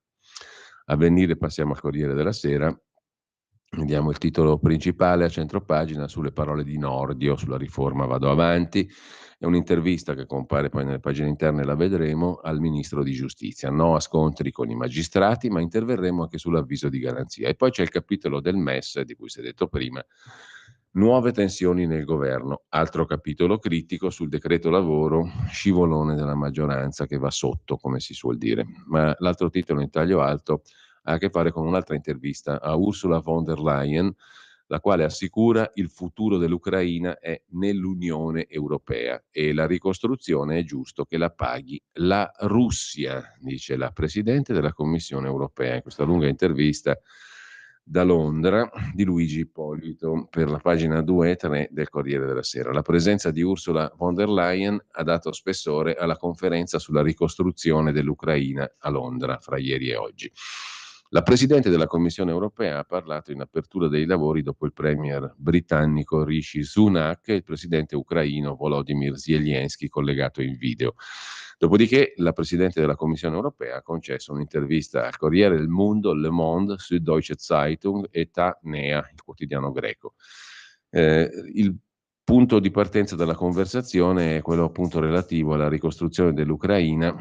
Avvenire passiamo al Corriere della Sera. Vediamo il titolo principale a centropagina sulle parole di Nordio sulla riforma Vado Avanti. È un'intervista che compare poi nelle pagine interne, la vedremo, al ministro di giustizia. No a scontri con i magistrati, ma interverremo anche sull'avviso di garanzia. E poi c'è il capitolo del MES, di cui si è detto prima, nuove tensioni nel governo. Altro capitolo critico sul decreto lavoro, scivolone della maggioranza che va sotto, come si suol dire. Ma l'altro titolo in taglio alto ha a che fare con un'altra intervista a Ursula von der Leyen, la quale assicura il futuro dell'Ucraina è nell'Unione Europea e la ricostruzione è giusto che la paghi la Russia, dice la Presidente della Commissione Europea in questa lunga intervista da Londra di Luigi Ippolito per la pagina 2 e 3 del Corriere della Sera. La presenza di Ursula von der Leyen ha dato spessore alla conferenza sulla ricostruzione dell'Ucraina a Londra fra ieri e oggi. La Presidente della Commissione europea ha parlato in apertura dei lavori dopo il premier britannico Rishi Sunak e il presidente ucraino Volodymyr Zelensky collegato in video. Dopodiché la Presidente della Commissione europea ha concesso un'intervista al Corriere del Mondo, Le Monde, Süddeutsche Zeitung e Ta Nea, il quotidiano greco. Il punto di partenza della conversazione è quello appunto relativo alla ricostruzione dell'Ucraina,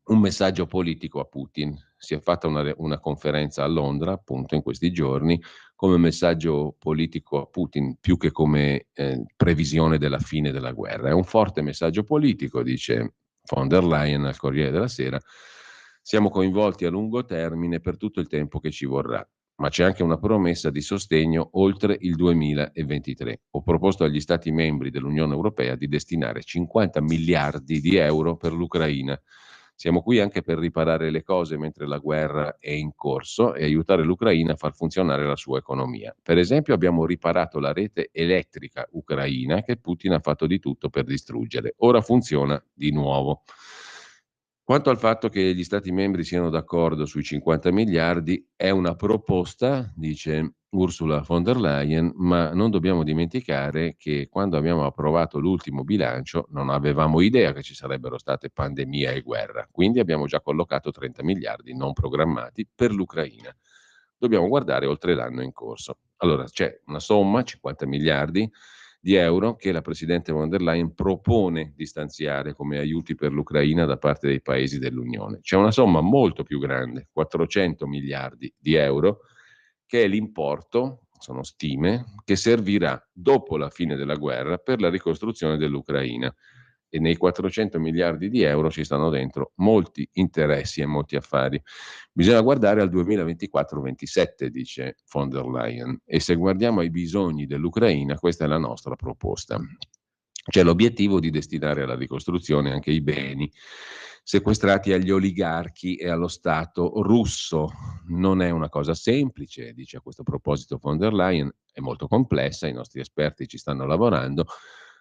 un messaggio politico a Putin. Si è fatta una conferenza a Londra appunto in questi giorni come messaggio politico a Putin più che come previsione della fine della guerra. È un forte messaggio politico, dice von der Leyen al Corriere della Sera. Siamo coinvolti a lungo termine per tutto il tempo che ci vorrà, ma c'è anche una promessa di sostegno oltre il 2023. Ho proposto agli Stati membri dell'Unione Europea di destinare 50 miliardi di euro per l'Ucraina. Siamo qui anche per riparare le cose mentre la guerra è in corso e aiutare l'Ucraina a far funzionare la sua economia. Per esempio abbiamo riparato la rete elettrica ucraina che Putin ha fatto di tutto per distruggere. Ora funziona di nuovo. Quanto al fatto che gli Stati membri siano d'accordo sui 50 miliardi, è una proposta, dice Ursula von der Leyen, ma non dobbiamo dimenticare che quando abbiamo approvato l'ultimo bilancio non avevamo idea che ci sarebbero state pandemia e guerra, quindi abbiamo già collocato 30 miliardi non programmati per l'Ucraina. Dobbiamo guardare oltre l'anno in corso. Allora c'è una somma, 50 miliardi di euro, che la Presidente von der Leyen propone di stanziare come aiuti per l'Ucraina da parte dei paesi dell'Unione. C'è una somma molto più grande, 400 miliardi di euro, che è l'importo, sono stime, che servirà dopo la fine della guerra per la ricostruzione dell'Ucraina. E nei 400 miliardi di euro ci stanno dentro molti interessi e molti affari. Bisogna guardare al 2024-27, dice von der Leyen, e se guardiamo ai bisogni dell'Ucraina, questa è la nostra proposta. C'è l'obiettivo di destinare alla ricostruzione anche i beni sequestrati agli oligarchi e allo Stato russo. Non è una cosa semplice, dice a questo proposito von der Leyen, è molto complessa, i nostri esperti ci stanno lavorando,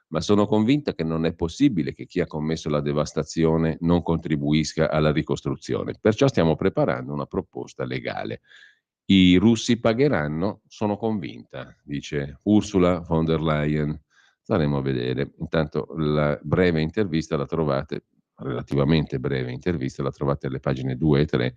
ma sono convinta che non è possibile che chi ha commesso la devastazione non contribuisca alla ricostruzione. Perciò stiamo preparando una proposta legale. I russi pagheranno, sono convinta, dice Ursula von der Leyen. Staremo a vedere. Intanto la breve intervista la trovate, relativamente breve intervista, la trovate alle pagine 2 e 3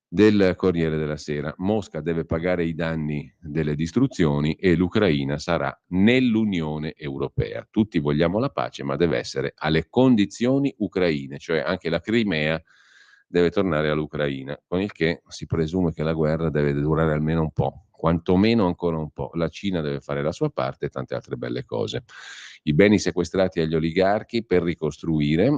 del Corriere della Sera. Mosca deve pagare i danni delle distruzioni e l'Ucraina sarà nell'Unione Europea. Tutti vogliamo la pace, ma deve essere alle condizioni ucraine, cioè anche la Crimea deve tornare all'Ucraina, con il che si presume che la guerra deve durare almeno un po', quantomeno ancora un po'. La Cina deve fare la sua parte e tante altre belle cose. I beni sequestrati agli oligarchi per ricostruire,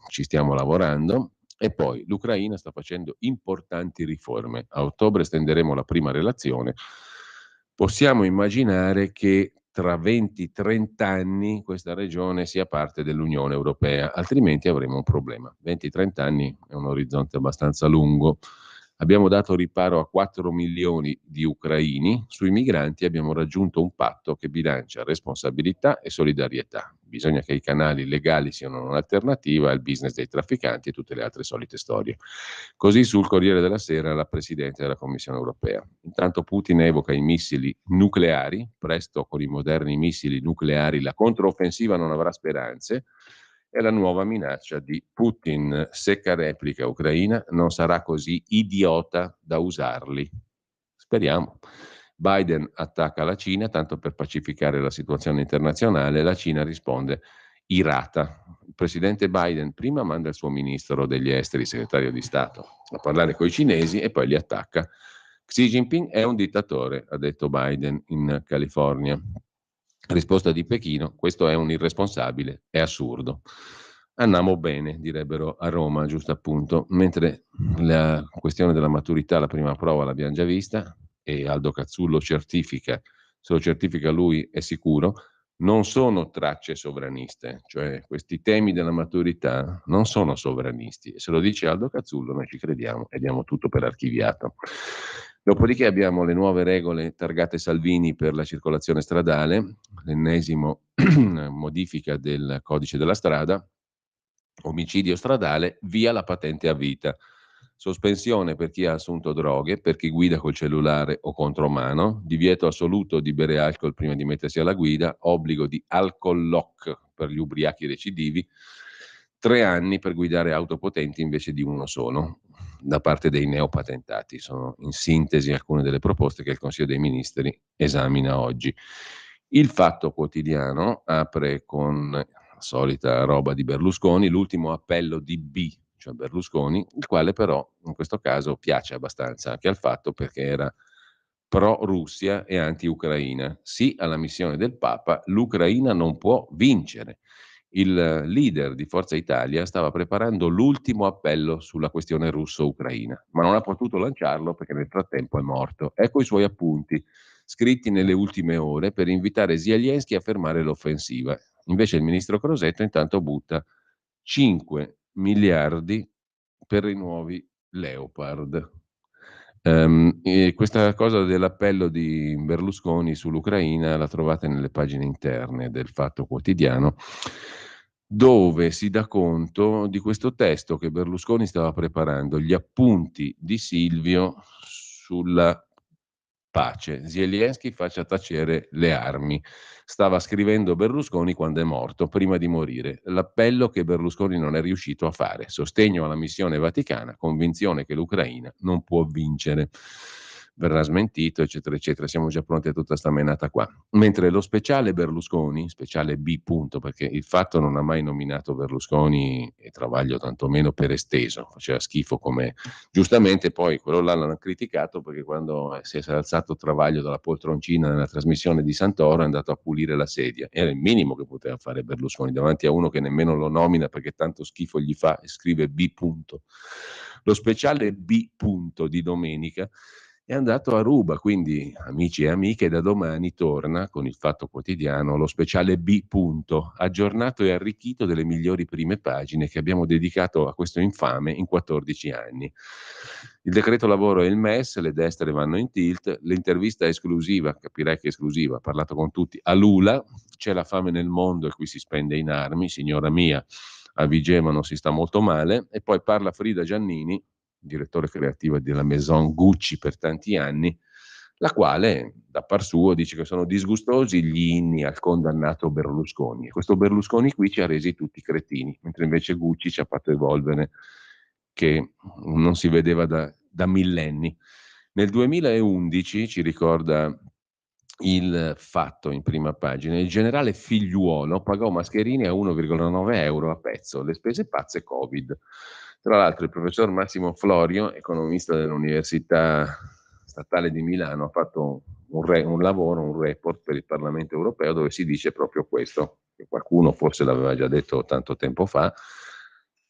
ci stiamo lavorando, e poi l'Ucraina sta facendo importanti riforme. A ottobre stenderemo la prima relazione. Possiamo immaginare che tra 20-30 anni questa regione sia parte dell'Unione Europea, altrimenti avremo un problema. 20-30 anni è un orizzonte abbastanza lungo. Abbiamo dato riparo a 4 milioni di ucraini, sui migranti abbiamo raggiunto un patto che bilancia responsabilità e solidarietà. Bisogna che i canali legali siano un'alternativa al business dei trafficanti e tutte le altre solite storie. Così sul Corriere della Sera la Presidente della Commissione Europea. Intanto Putin evoca i missili nucleari, presto con i moderni missili nucleari la controffensiva non avrà speranze, è la nuova minaccia di Putin. Secca replica ucraina, non sarà così idiota da usarli. Speriamo. Biden attacca la Cina, tanto per pacificare la situazione internazionale, la Cina risponde irata. Il presidente Biden prima manda il suo ministro degli esteri, segretario di Stato, a parlare con i cinesi e poi li attacca. Xi Jinping è un dittatore, ha detto Biden in California. Risposta di Pechino, questo è un irresponsabile, è assurdo. Andiamo bene, direbbero a Roma, giusto appunto, mentre la questione della maturità, la prima prova l'abbiamo già vista e Aldo Cazzullo certifica, se lo certifica lui è sicuro, non sono tracce sovraniste, cioè questi temi della maturità non sono sovranisti. E se lo dice Aldo Cazzullo noi ci crediamo e diamo tutto per archiviato. Dopodiché abbiamo le nuove regole targate Salvini per la circolazione stradale, l'ennesimo modifica del codice della strada, omicidio stradale, via la patente a vita. Sospensione per chi ha assunto droghe, per chi guida col cellulare o contromano, divieto assoluto di bere alcol prima di mettersi alla guida, obbligo di alcol lock per gli ubriachi recidivi, 3 anni per guidare auto potenti invece di uno solo, da parte dei neopatentati. Sono in sintesi alcune delle proposte che il Consiglio dei Ministri esamina oggi. Il Fatto Quotidiano apre con la solita roba di Berlusconi, l'ultimo appello di B, cioè Berlusconi, il quale però in questo caso piace abbastanza anche al Fatto perché era pro-Russia e anti-Ucraina. Sì alla missione del Papa, l'Ucraina non può vincere. Il leader di Forza Italia stava preparando l'ultimo appello sulla questione russo-ucraina, ma non ha potuto lanciarlo perché nel frattempo è morto. Ecco i suoi appunti, scritti nelle ultime ore per invitare Zelensky a fermare l'offensiva. Invece il ministro Crosetto intanto butta 5 miliardi per i nuovi Leopard. E questa cosa dell'appello di Berlusconi sull'Ucraina la trovate nelle pagine interne del Fatto Quotidiano, dove si dà conto di questo testo che Berlusconi stava preparando, gli appunti di Silvio sulla pace. Zelensky faccia tacere le armi. Stava scrivendo Berlusconi quando è morto, prima di morire. L'appello che Berlusconi non è riuscito a fare. Sostegno alla missione vaticana, convinzione che l'Ucraina non può vincere. Verrà smentito, eccetera, eccetera. Siamo già pronti a tutta sta menata qua. Mentre lo speciale Berlusconi, speciale B punto, perché il Fatto non ha mai nominato Berlusconi e Travaglio tantomeno per esteso, faceva schifo come giustamente poi quello là l'hanno criticato perché quando si è alzato Travaglio dalla poltroncina nella trasmissione di Santoro è andato a pulire la sedia. Era il minimo che poteva fare Berlusconi davanti a uno che nemmeno lo nomina perché tanto schifo gli fa e scrive B punto. Lo speciale B punto di domenica è andato a ruba, quindi amici e amiche, da domani torna con il Fatto Quotidiano lo speciale B punto, aggiornato e arricchito delle migliori prime pagine che abbiamo dedicato a questo infame in 14 anni. Il decreto lavoro e il MES, le destre vanno in tilt, l'intervista esclusiva, capirai che è esclusiva, ha parlato con tutti, a Lula, c'è la fame nel mondo e qui si spende in armi, signora mia, a Vigevano si sta molto male, e poi parla Frida Giannini, direttore creativa della Maison Gucci per tanti anni, la quale, da par suo, dice che sono disgustosi gli inni al condannato Berlusconi. E questo Berlusconi qui ci ha resi tutti cretini, mentre invece Gucci ci ha fatto evolvere che non si vedeva da millenni. Nel 2011, ci ricorda il Fatto in prima pagina, il generale Figliuolo pagò mascherine a 1,9 euro a pezzo, le spese pazze Covid. Tra l'altro il professor Massimo Florio, economista dell'Università Statale di Milano, ha fatto un lavoro, un report per il Parlamento europeo dove si dice proprio questo, che qualcuno forse l'aveva già detto tanto tempo fa,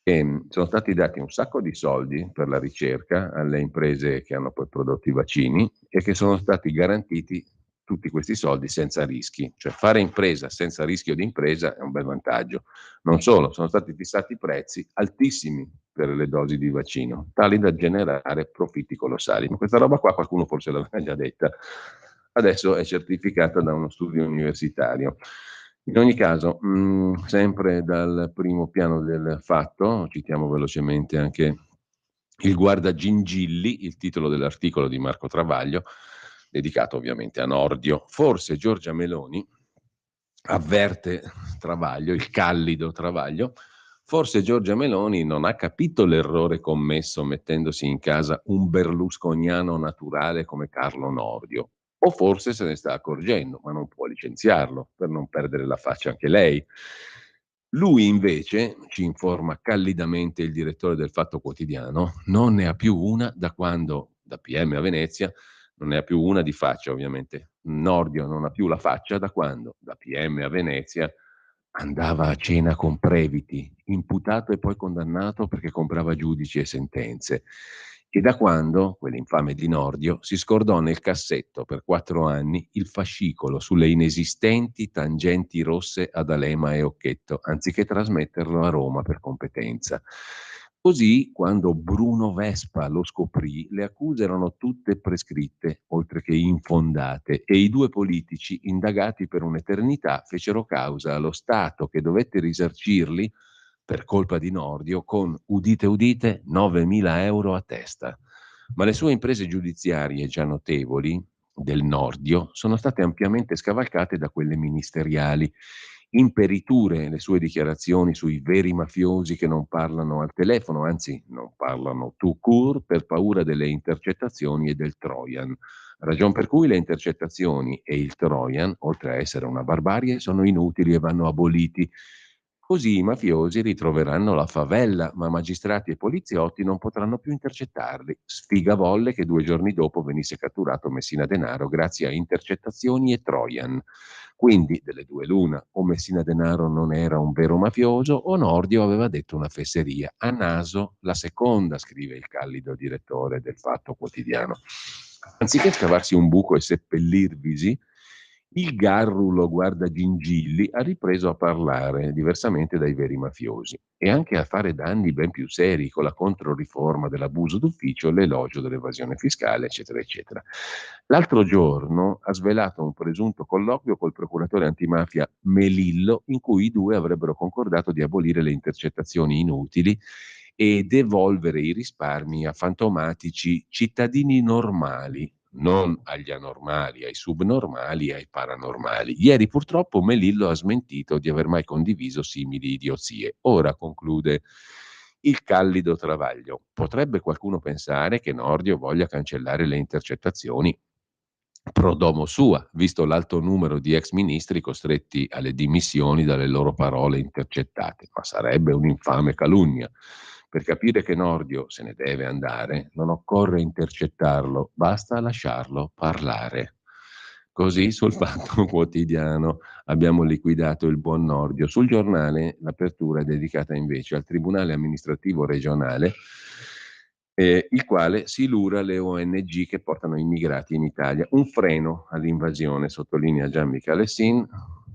che sono stati dati un sacco di soldi per la ricerca alle imprese che hanno poi prodotto i vaccini e che sono stati garantiti tutti questi soldi senza rischi. Cioè fare impresa senza rischio di impresa è un bel vantaggio. Non solo, sono stati fissati prezzi altissimi per le dosi di vaccino, tali da generare profitti colossali. Ma questa roba qua qualcuno forse l'aveva già detta. Adesso è certificata da uno studio universitario. In ogni caso, sempre dal primo piano del Fatto, citiamo velocemente anche il Guardagingilli, il titolo dell'articolo di Marco Travaglio, dedicato ovviamente a Nordio. Forse Giorgia Meloni, avverte Travaglio, il callido Travaglio, forse Giorgia Meloni non ha capito l'errore commesso mettendosi in casa un berlusconiano naturale come Carlo Nordio. O forse se ne sta accorgendo, ma non può licenziarlo per non perdere la faccia anche lei. Lui invece, ci informa callidamente il direttore del Fatto Quotidiano, non ne ha più una da quando, da PM a Venezia, non ne ha più una di faccia ovviamente. Nordio non ha più la faccia da quando, da PM a Venezia, andava a cena con Previti, imputato e poi condannato perché comprava giudici e sentenze. E da quando, quell'infame di Nordio, si scordò nel cassetto per 4 anni il fascicolo sulle inesistenti tangenti rosse ad Alema e Occhetto, anziché trasmetterlo a Roma per competenza. Così, quando Bruno Vespa lo scoprì, le accuse erano tutte prescritte, oltre che infondate, e i due politici, indagati per un'eternità, fecero causa allo Stato che dovette risarcirli per colpa di Nordio con, udite udite, 9.000 euro a testa. Ma le sue imprese giudiziarie già notevoli del Nordio sono state ampiamente scavalcate da quelle ministeriali. imperiture le sue dichiarazioni sui veri mafiosi che non parlano al telefono, anzi non parlano tout court per paura delle intercettazioni e del Trojan. Ragion per cui le intercettazioni e il Trojan, oltre a essere una barbarie, sono inutili e vanno aboliti. Così i mafiosi ritroveranno la favella, ma magistrati e poliziotti non potranno più intercettarli. Sfiga volle che 2 giorni dopo venisse catturato Messina Denaro grazie a intercettazioni e Trojan. Quindi, delle due l'una, o Messina Denaro non era un vero mafioso o Nordio aveva detto una fesseria. A naso la seconda, scrive il callido direttore del Fatto Quotidiano. Anziché scavarsi un buco e seppellirvisi, il Garrulo Guardagingilli ha ripreso a parlare, diversamente dai veri mafiosi, e anche a fare danni ben più seri con la controriforma dell'abuso d'ufficio, l'elogio dell'evasione fiscale, eccetera, eccetera. L'altro giorno ha svelato un presunto colloquio col procuratore antimafia Melillo, in cui i due avrebbero concordato di abolire le intercettazioni inutili e devolvere i risparmi a fantomatici cittadini normali, non agli anormali, ai subnormali, ai paranormali. Ieri purtroppo Melillo ha smentito di aver mai condiviso simili idiozie. Ora conclude il callido travaglio. Potrebbe qualcuno pensare che Nordio voglia cancellare le intercettazioni pro domo sua, visto l'alto numero di ex ministri costretti alle dimissioni dalle loro parole intercettate, ma sarebbe un'infame calunnia. Per capire che Nordio se ne deve andare, non occorre intercettarlo, basta lasciarlo parlare. Così sul Fatto Quotidiano abbiamo liquidato il buon Nordio. Sul giornale l'apertura è dedicata invece al Tribunale amministrativo regionale, il quale silura le ONG che portano immigrati in Italia. Un freno all'invasione, sottolinea Gian Michele Sin.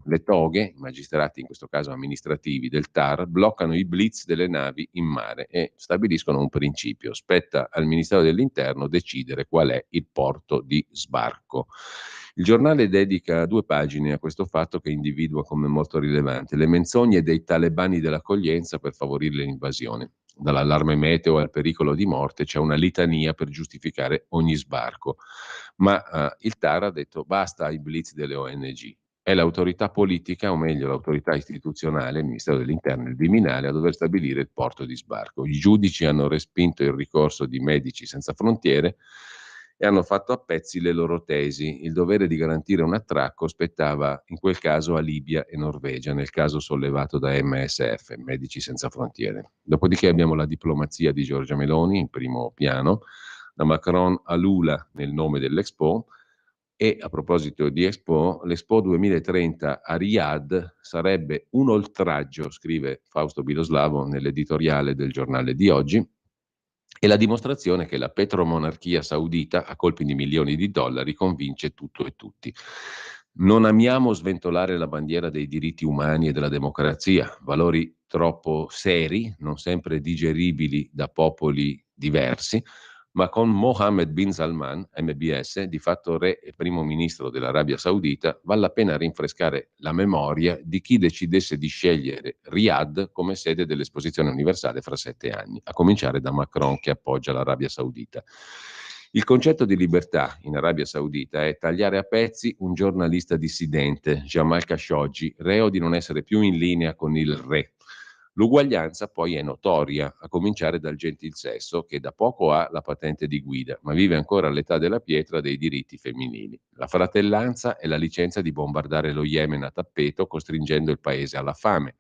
Le toghe, i magistrati in questo caso amministrativi del TAR, bloccano i blitz delle navi in mare e stabiliscono un principio. Spetta al Ministero dell'Interno decidere qual è il porto di sbarco. Il giornale dedica 2 pagine a questo fatto che individua come molto rilevante: le menzogne dei talebani dell'accoglienza per favorire l'invasione. Dall'allarme meteo al pericolo di morte c'è una litania per giustificare ogni sbarco. Ma il TAR ha detto basta ai blitz delle ONG. È l'autorità politica, o meglio l'autorità istituzionale, il Ministero dell'Interno e il Viminale, a dover stabilire il porto di sbarco. I giudici hanno respinto il ricorso di Medici Senza Frontiere e hanno fatto a pezzi le loro tesi. Il dovere di garantire un attracco spettava in quel caso a Libia e Norvegia, nel caso sollevato da MSF, Medici Senza Frontiere. Dopodiché abbiamo la diplomazia di Giorgia Meloni in primo piano, da Macron a Lula nel nome dell'Expo. E a proposito di Expo, l'Expo 2030 a Riyadh sarebbe un oltraggio, scrive Fausto Biloslavo nell'editoriale del giornale di oggi, e la dimostrazione che la petromonarchia saudita, a colpi di milioni di dollari, convince tutto e tutti. Non amiamo sventolare la bandiera dei diritti umani e della democrazia, valori troppo seri, non sempre digeribili da popoli diversi, ma con Mohammed bin Salman, MBS, di fatto re e primo ministro dell'Arabia Saudita, vale la pena rinfrescare la memoria di chi decidesse di scegliere Riyadh come sede dell'esposizione universale fra 7 anni, a cominciare da Macron che appoggia l'Arabia Saudita. Il concetto di libertà in Arabia Saudita è tagliare a pezzi un giornalista dissidente, Jamal Khashoggi, reo di non essere più in linea con il re. L'uguaglianza poi è notoria, a cominciare dal gentil sesso, che da poco ha la patente di guida, ma vive ancora all'età della pietra dei diritti femminili. La fratellanza è la licenza di bombardare lo Yemen a tappeto, costringendo il paese alla fame.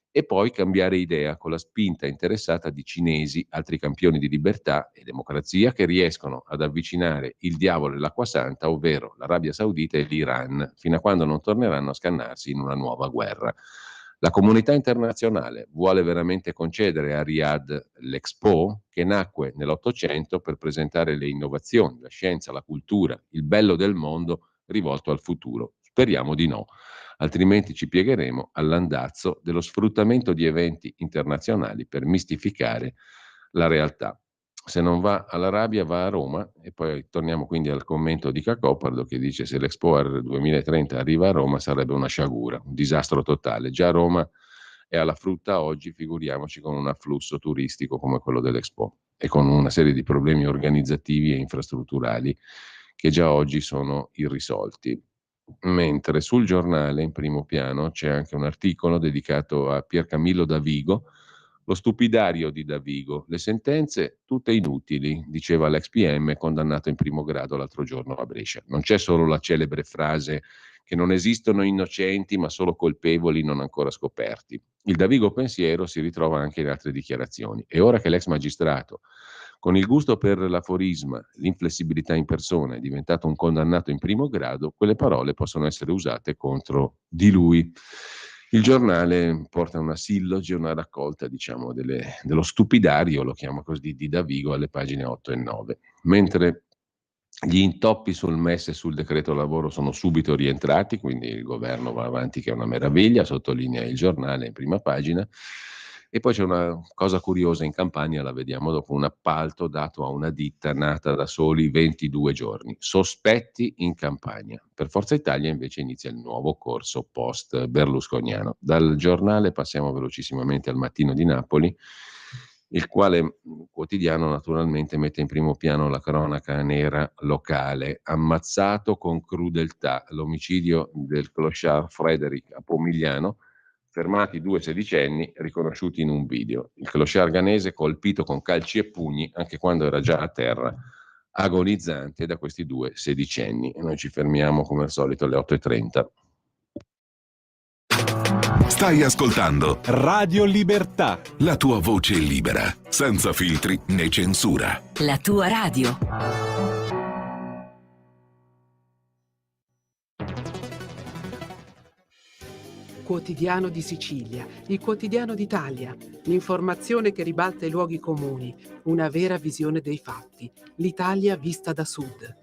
E poi cambiare idea con la spinta interessata di cinesi, altri campioni di libertà e democrazia, che riescono ad avvicinare il diavolo e l'acqua santa, ovvero l'Arabia Saudita e l'Iran, fino a quando non torneranno a scannarsi in una nuova guerra. La comunità internazionale vuole veramente concedere a Riyadh l'Expo, che nacque nell'Ottocento per presentare le innovazioni, la scienza, la cultura, il bello del mondo rivolto al futuro? Speriamo di no, altrimenti ci piegheremo all'andazzo dello sfruttamento di eventi internazionali per mistificare la realtà. Se non va all'Arabia va a Roma, e poi torniamo quindi al commento di Cacopardo che dice: se l'Expo 2030 arriva a Roma sarebbe una sciagura, un disastro totale. Già Roma è alla frutta oggi, figuriamoci con un afflusso turistico come quello dell'Expo e con una serie di problemi organizzativi e infrastrutturali che già oggi sono irrisolti. mentre sul giornale in primo piano c'è anche un articolo dedicato a Piercamillo Davigo, lo stupidario di Davigo, le sentenze tutte inutili, diceva l'ex PM condannato in primo grado l'altro giorno a Brescia. Non c'è solo la celebre frase che non esistono innocenti ma solo colpevoli non ancora scoperti. Il Davigo pensiero si ritrova anche in altre dichiarazioni e ora che l'ex magistrato con il gusto per l'aforisma, l'inflessibilità in persona, è diventato un condannato in primo grado, quelle parole possono essere usate contro di lui. Il giornale porta una silloge, una raccolta, diciamo, dello stupidario, lo chiama così, di Davigo alle pagine 8 e 9. Mentre gli intoppi sul MES e sul decreto lavoro sono subito rientrati, quindi il governo va avanti che è una meraviglia, sottolinea il giornale in prima pagina. E poi c'è una cosa curiosa in Campania, la vediamo dopo, un appalto dato a una ditta nata da soli 22 giorni. Sospetti in Campania. Per Forza Italia invece inizia il nuovo corso post berlusconiano. Dal giornale passiamo velocissimamente al Mattino di Napoli, il quale quotidiano naturalmente mette in primo piano la cronaca nera locale. Ammazzato con crudeltà l'omicidio del clochard Frederick a Pomigliano, fermati due sedicenni riconosciuti in un video. Il clochard ghanese colpito con calci e pugni anche quando era già a terra, agonizzante da questi due sedicenni. E noi ci fermiamo come al solito alle 8:30. Stai ascoltando Radio Libertà. la tua voce libera, senza filtri né censura. La tua radio. Quotidiano di Sicilia, il quotidiano d'Italia, l'informazione che ribalta i luoghi comuni, una vera visione dei fatti, l'Italia vista da sud.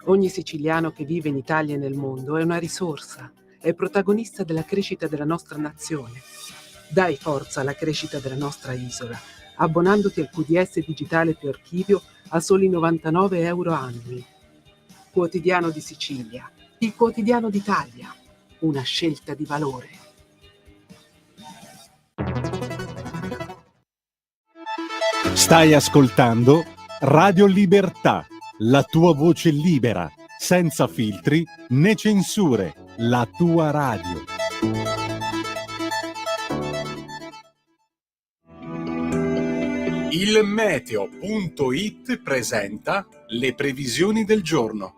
Ogni siciliano che vive in Italia e nel mondo è una risorsa, è protagonista della crescita della nostra nazione. Dai forza alla crescita della nostra isola, abbonandoti al QDS digitale più archivio a soli 99 euro annui. Quotidiano di Sicilia, il quotidiano d'Italia. Una scelta di valore. Stai ascoltando Radio Libertà, la tua voce libera, senza filtri né censure, la tua radio. Il meteo.it presenta le previsioni del giorno.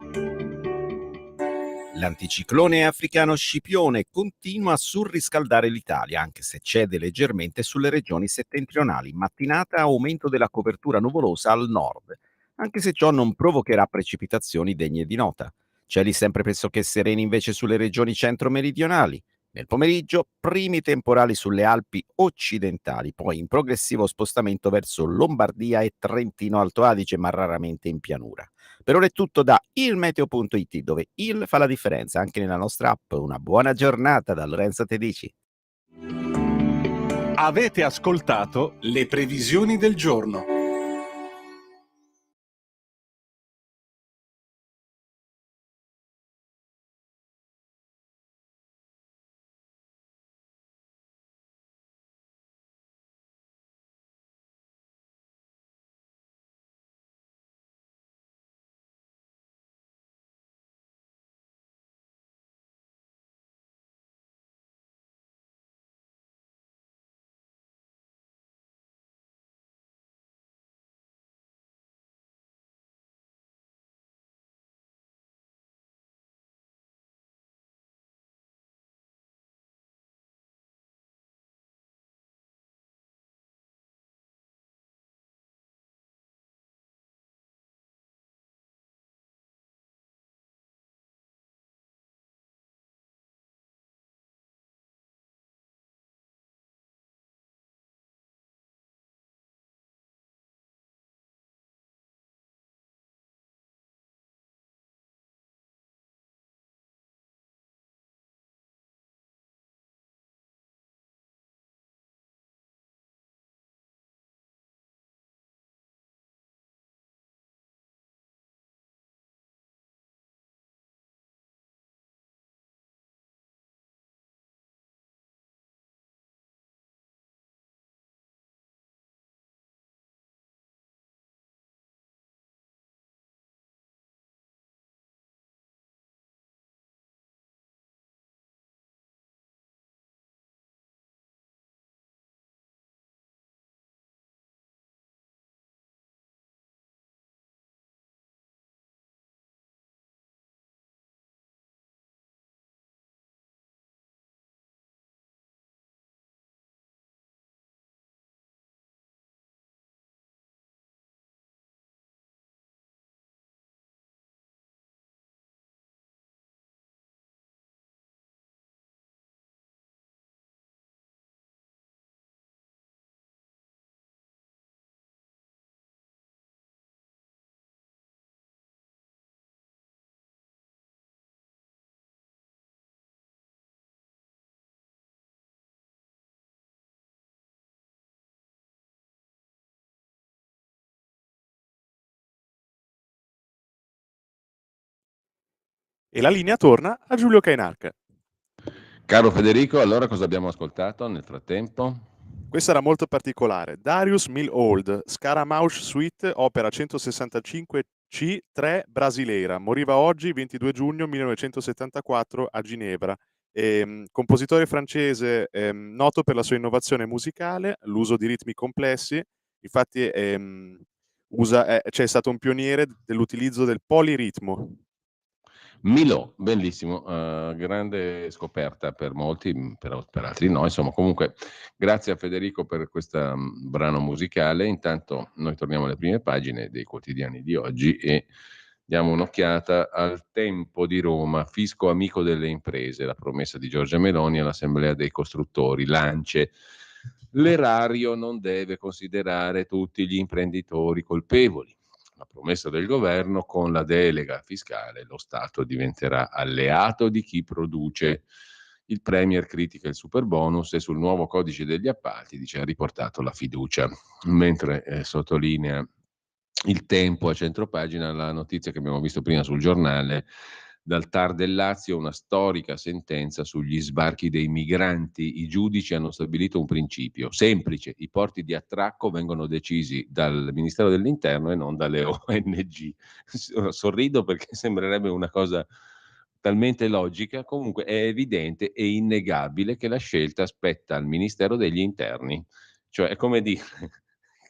L'anticiclone africano Scipione continua a surriscaldare l'Italia, anche se cede leggermente sulle regioni settentrionali. Mattinata aumento della copertura nuvolosa al nord, anche se ciò non provocherà precipitazioni degne di nota. Cieli sempre pressoché sereni invece sulle regioni centro-meridionali. Nel pomeriggio, primi temporali sulle Alpi occidentali, poi in progressivo spostamento verso Lombardia e Trentino Alto Adige, ma raramente in pianura. Per ora è tutto da ilmeteo.it, dove il fa la differenza anche nella nostra app. Una buona giornata da Lorenzo Tedici. Avete ascoltato le previsioni del giorno. E la linea torna a Giulio Cainarca. Caro Federico, allora cosa abbiamo ascoltato nel frattempo? Questa era molto particolare. Darius Milhaud, Scaramouche Suite, opera 165 C3 brasileira. Moriva oggi, 22 giugno 1974, a Ginevra. Compositore francese, noto per la sua innovazione musicale, l'uso di ritmi complessi. Infatti c'è stato un pioniere dell'utilizzo del poliritmo. Milo, bellissimo, grande scoperta per molti, per altri no, insomma, comunque grazie a Federico per questo brano musicale. Intanto noi torniamo alle prime pagine dei quotidiani di oggi e diamo un'occhiata al Tempo di Roma, fisco amico delle imprese, la promessa di Giorgia Meloni all'Assemblea dei costruttori, l'ANCE. L'erario non deve considerare tutti gli imprenditori colpevoli. La promessa del governo: con la delega fiscale lo Stato diventerà alleato di chi produce. Il Premier critica il superbonus e sul nuovo codice degli appalti dice ha riportato la fiducia, mentre sottolinea il Tempo a centropagina la notizia che abbiamo visto prima sul giornale. Dal TAR del Lazio una storica sentenza sugli sbarchi dei migranti. I giudici hanno stabilito un principio semplice: i porti di attracco vengono decisi dal Ministero dell'Interno e non dalle ONG. Sorrido perché sembrerebbe una cosa talmente logica, comunque è evidente e innegabile che la scelta spetta al Ministero degli Interni. Cioè è come dire,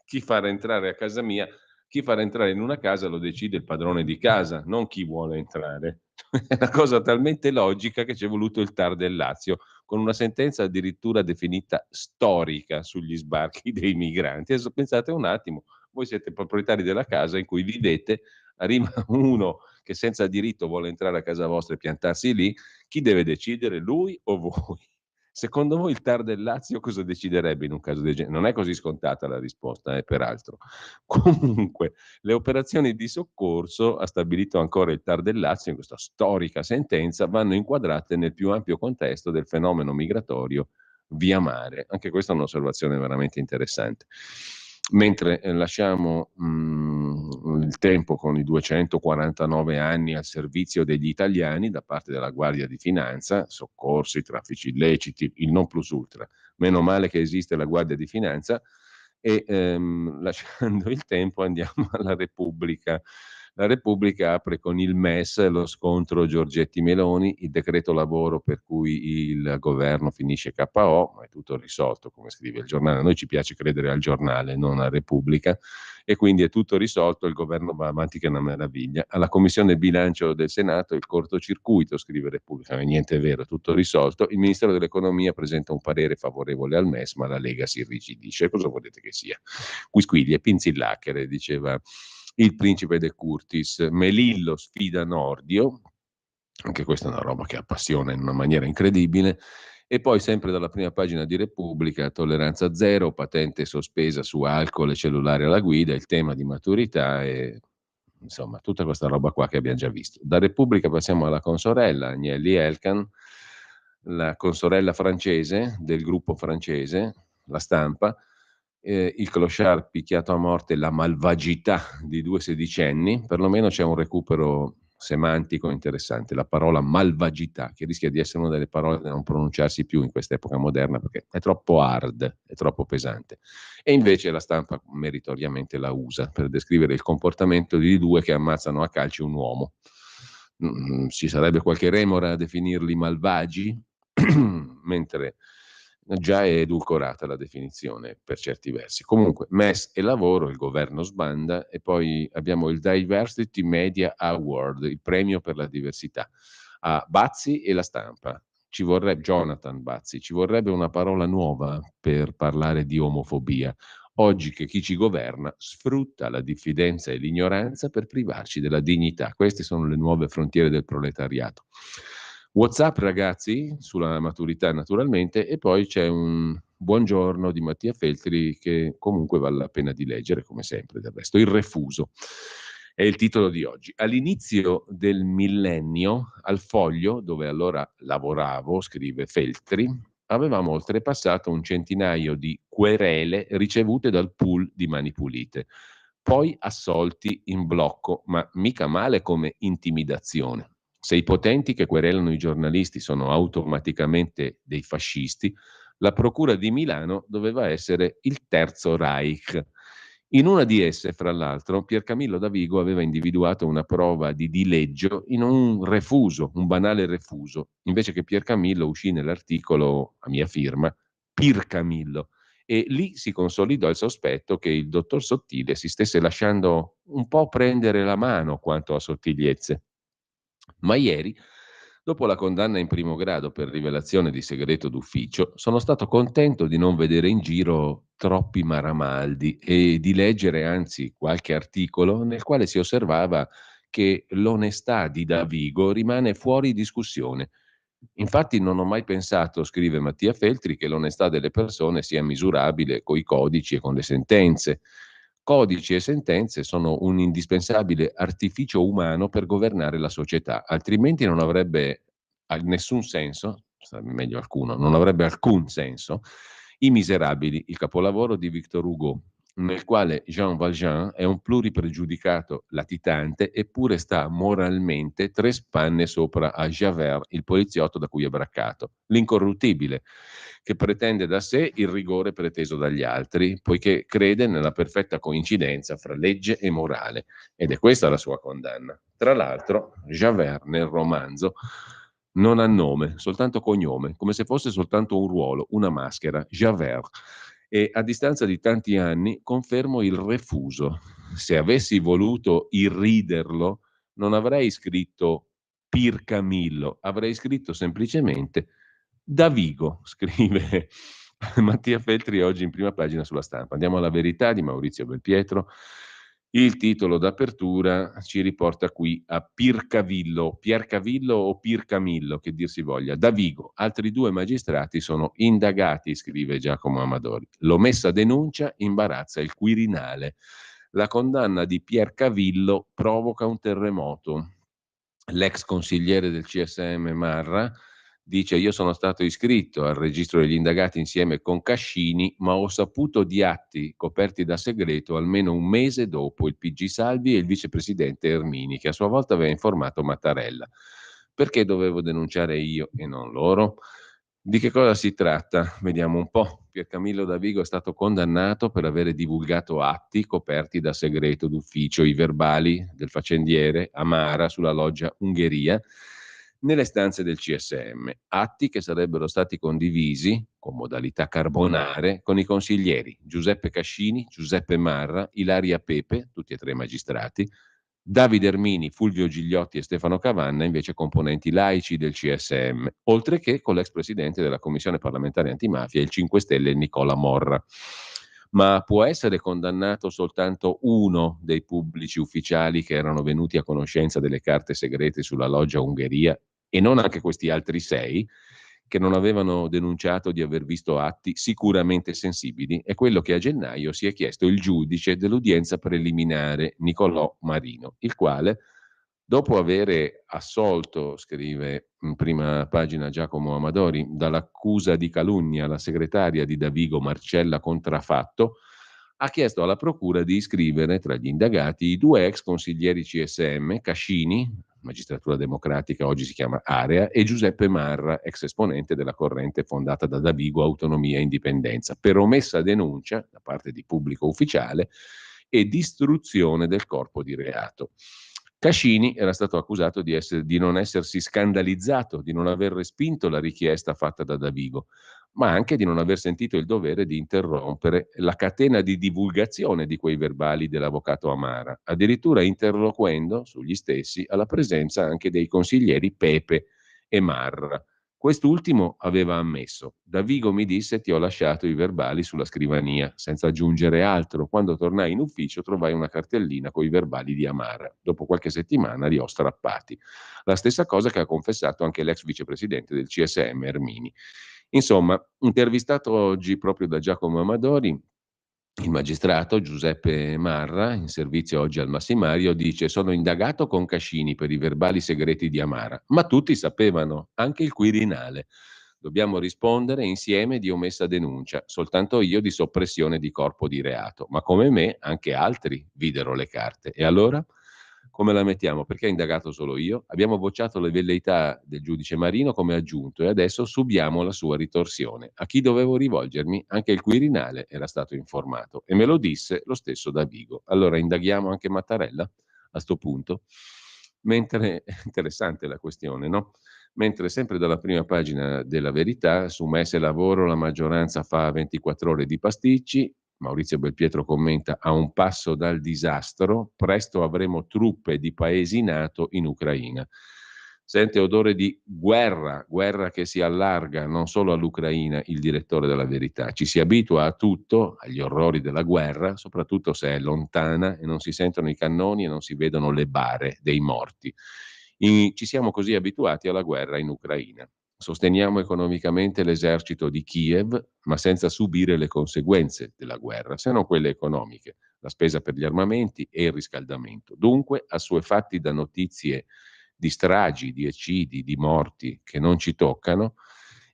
chi far entrare a casa mia, chi far entrare in una casa lo decide il padrone di casa, non chi vuole entrare. È una cosa talmente logica che ci è voluto il TAR del Lazio, con una sentenza addirittura definita storica sugli sbarchi dei migranti. Adesso pensate un attimo, voi siete proprietari della casa in cui vivete, arriva uno che senza diritto vuole entrare a casa vostra e piantarsi lì, chi deve decidere, lui o voi? Secondo voi il TAR del Lazio cosa deciderebbe in un caso del genere? Non è così scontata la risposta, peraltro. Comunque, le operazioni di soccorso, ha stabilito ancora il TAR del Lazio in questa storica sentenza, vanno inquadrate nel più ampio contesto del fenomeno migratorio via mare. Anche questa è un'osservazione veramente interessante. Mentre lasciamo il Tempo con i 249 anni al servizio degli italiani da parte della Guardia di Finanza, soccorsi, traffici illeciti, il non plus ultra. Meno male che esiste la Guardia di Finanza. E lasciando il Tempo andiamo alla Repubblica. La Repubblica apre con il MES, lo scontro Giorgetti-Meloni, il decreto lavoro per cui il governo finisce KO, ma è tutto risolto, come scrive il giornale. A noi ci piace credere al giornale, non a Repubblica, e quindi è tutto risolto, il governo va avanti che è una meraviglia. Alla Commissione Bilancio del Senato il cortocircuito, scrive Repubblica, ma niente è vero, è tutto risolto. Il Ministero dell'Economia presenta un parere favorevole al MES, ma la Lega si irrigidisce. Cosa volete che sia? Quisquiglie e pinzillacchere, diceva il principe De Curtis. Melillo sfida Nordio, anche questa è una roba che appassiona in una maniera incredibile. E poi sempre dalla prima pagina di Repubblica, tolleranza zero, patente sospesa su alcol e cellulare alla guida, il tema di maturità e insomma tutta questa roba qua che abbiamo già visto. Da Repubblica passiamo alla consorella Agnelli Elkann, la consorella francese del gruppo francese, La Stampa. Il clochard picchiato a morte, la malvagità di due sedicenni, perlomeno c'è un recupero semantico interessante, la parola malvagità, che rischia di essere una delle parole da non pronunciarsi più in quest'epoca moderna perché è troppo hard, è troppo pesante. E invece La Stampa meritoriamente la usa per descrivere il comportamento di due che ammazzano a calci un uomo. Ci sarebbe qualche remora a definirli malvagi, mentre già è edulcorata la definizione per certi versi. Comunque, MES e lavoro, il governo sbanda, e poi abbiamo il Diversity Media Award, il premio per la diversità, a Bazzi e La Stampa. Ci vorrebbe, Jonathan Bazzi, ci vorrebbe una parola nuova per parlare di omofobia. Oggi che chi ci governa sfrutta la diffidenza e l'ignoranza per privarci della dignità. Queste sono le nuove frontiere del proletariato. WhatsApp, ragazzi, sulla maturità naturalmente, e poi c'è un buongiorno di Mattia Feltri che comunque vale la pena di leggere, come sempre del resto. Il refuso è il titolo di oggi. All'inizio del millennio, al Foglio, dove allora lavoravo, scrive Feltri, avevamo oltrepassato un centinaio di querele ricevute dal pool di Mani Pulite, poi assolti in blocco, ma mica male come intimidazione. Se i potenti che querelano i giornalisti sono automaticamente dei fascisti, la Procura di Milano doveva essere il Terzo Reich. In una di esse, fra l'altro, Piercamillo Davigo aveva individuato una prova di dileggio in un refuso, un banale refuso. Invece che Piercamillo uscì nell'articolo a mia firma Pircamillo, e lì si consolidò il sospetto che il dottor Sottile si stesse lasciando un po' prendere la mano quanto a sottigliezze. Ma ieri, dopo la condanna in primo grado per rivelazione di segreto d'ufficio, sono stato contento di non vedere in giro troppi maramaldi e di leggere anzi qualche articolo nel quale si osservava che l'onestà di Davigo rimane fuori discussione. Infatti non ho mai pensato, scrive Mattia Feltri, che l'onestà delle persone sia misurabile coi codici e con le sentenze. Codici e sentenze sono un indispensabile artificio umano per governare la società, altrimenti non avrebbe nessun senso, sarebbe meglio alcuno, non avrebbe alcun senso, I Miserabili, il capolavoro di Victor Hugo, nel quale Jean Valjean è un pluripregiudicato latitante eppure sta moralmente 3 spanne sopra a Javert, il poliziotto da cui è braccato, l'incorruttibile, che pretende da sé il rigore preteso dagli altri, poiché crede nella perfetta coincidenza fra legge e morale, ed è questa la sua condanna. Tra l'altro, Javert nel romanzo non ha nome, soltanto cognome, come se fosse soltanto un ruolo, una maschera, Javert. E a distanza di tanti anni confermo il refuso. Se avessi voluto irriderlo, non avrei scritto Pircamillo, avrei scritto semplicemente Davigo, scrive Mattia Feltri oggi in prima pagina sulla Stampa. Andiamo alla Verità di Maurizio Belpietro. Il titolo d'apertura ci riporta qui a Piercavillo o Pircamillo, che dir si voglia. Davigo, altri 2 magistrati sono indagati, scrive Giacomo Amadori. L'omessa denuncia imbarazza il Quirinale. La condanna di Piercavillo provoca un terremoto. L'ex consigliere del CSM Marra dice: io sono stato iscritto al registro degli indagati insieme con Cascini, ma ho saputo di atti coperti da segreto almeno un mese dopo il PG Salvi e il vicepresidente Ermini, che a sua volta aveva informato Mattarella. Perché dovevo denunciare io e non loro? Di che cosa si tratta? Vediamo un po'. Piercamillo Davigo è stato condannato per avere divulgato atti coperti da segreto d'ufficio, i verbali del faccendiere Amara sulla loggia Ungheria, nelle stanze del CSM. Atti che sarebbero stati condivisi, con modalità carbonare, con i consiglieri Giuseppe Cascini, Giuseppe Marra, Ilaria Pepe, tutti e 3 magistrati, Davide Ermini, Fulvio Gigliotti e Stefano Cavanna, invece componenti laici del CSM, oltre che con l'ex presidente della Commissione parlamentare antimafia, il 5 Stelle Nicola Morra. Ma può essere condannato soltanto uno dei pubblici ufficiali che erano venuti a conoscenza delle carte segrete sulla loggia Ungheria e non anche questi altri 6 che non avevano denunciato di aver visto atti sicuramente sensibili? È quello che a gennaio si è chiesto il giudice dell'udienza preliminare Nicolò Marino, il quale, dopo avere assolto, scrive in prima pagina Giacomo Amadori, dall'accusa di calunnia alla segretaria di Davigo Marcella Contrafatto, ha chiesto alla procura di iscrivere tra gli indagati i 2 ex consiglieri CSM, Cascini, Magistratura Democratica, oggi si chiama Area, e Giuseppe Marra, ex esponente della corrente fondata da Davigo Autonomia e Indipendenza, per omessa denuncia da parte di pubblico ufficiale e distruzione del corpo di reato. Cascini era stato accusato di non essersi scandalizzato, di non aver respinto la richiesta fatta da Davigo, ma anche di non aver sentito il dovere di interrompere la catena di divulgazione di quei verbali dell'avvocato Amara, addirittura interloquendo sugli stessi alla presenza anche dei consiglieri Pepe e Marra. Quest'ultimo aveva ammesso: Davigo mi disse ti ho lasciato i verbali sulla scrivania, senza aggiungere altro. Quando tornai in ufficio trovai una cartellina con i verbali di Amara. Dopo qualche settimana li ho strappati. La stessa cosa che ha confessato anche l'ex vicepresidente del CSM Ermini. Insomma, intervistato oggi proprio da Giacomo Amadori, il magistrato Giuseppe Marra, in servizio oggi al Massimario, dice: sono indagato con Cascini per i verbali segreti di Amara, ma tutti sapevano, anche il Quirinale. Dobbiamo rispondere insieme di omessa denuncia, soltanto io di soppressione di corpo di reato, ma come me anche altri videro le carte. E allora? Come la mettiamo? Perché ha indagato solo io? Abbiamo bocciato le velleità del giudice Marino come aggiunto e adesso subiamo la sua ritorsione. A chi dovevo rivolgermi? Anche il Quirinale era stato informato e me lo disse lo stesso Davigo. Allora indaghiamo anche Mattarella a sto punto? Mentre è interessante la questione, no? Mentre sempre dalla prima pagina della Verità, su Messe Lavoro la maggioranza fa 24 ore di pasticci, Maurizio Belpietro commenta: a un passo dal disastro, presto avremo truppe di paesi NATO in Ucraina. Sente odore di guerra, guerra che si allarga non solo all'Ucraina, il direttore della Verità. Ci si abitua a tutto, agli orrori della guerra, soprattutto se è lontana e non si sentono i cannoni e non si vedono le bare dei morti. Ci siamo così abituati alla guerra in Ucraina. Sosteniamo economicamente l'esercito di Kiev, ma senza subire le conseguenze della guerra, se non quelle economiche, la spesa per gli armamenti e il riscaldamento. Dunque, assuefatti da notizie di stragi, di eccidi, di morti che non ci toccano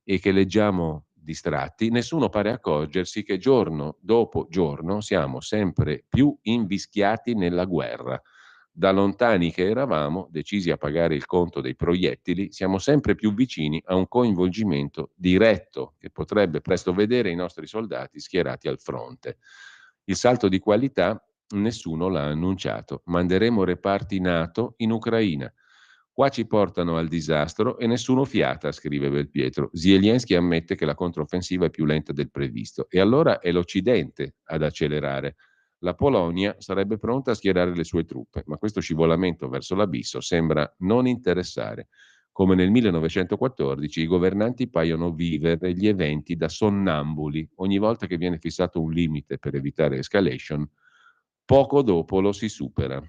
e che leggiamo distratti, nessuno pare accorgersi che giorno dopo giorno siamo sempre più invischiati nella guerra. Da lontani che eravamo, decisi a pagare il conto dei proiettili, siamo sempre più vicini a un coinvolgimento diretto che potrebbe presto vedere i nostri soldati schierati al fronte. Il salto di qualità nessuno l'ha annunciato. Manderemo reparti NATO in Ucraina. Qua ci portano al disastro e nessuno fiata, scrive Belpietro. Zelensky ammette che la controffensiva è più lenta del previsto e allora è l'Occidente ad accelerare. La Polonia sarebbe pronta a schierare le sue truppe, ma questo scivolamento verso l'abisso sembra non interessare. Come nel 1914 i governanti paiono vivere gli eventi da sonnambuli. Ogni volta che viene fissato un limite per evitare escalation, poco dopo lo si supera.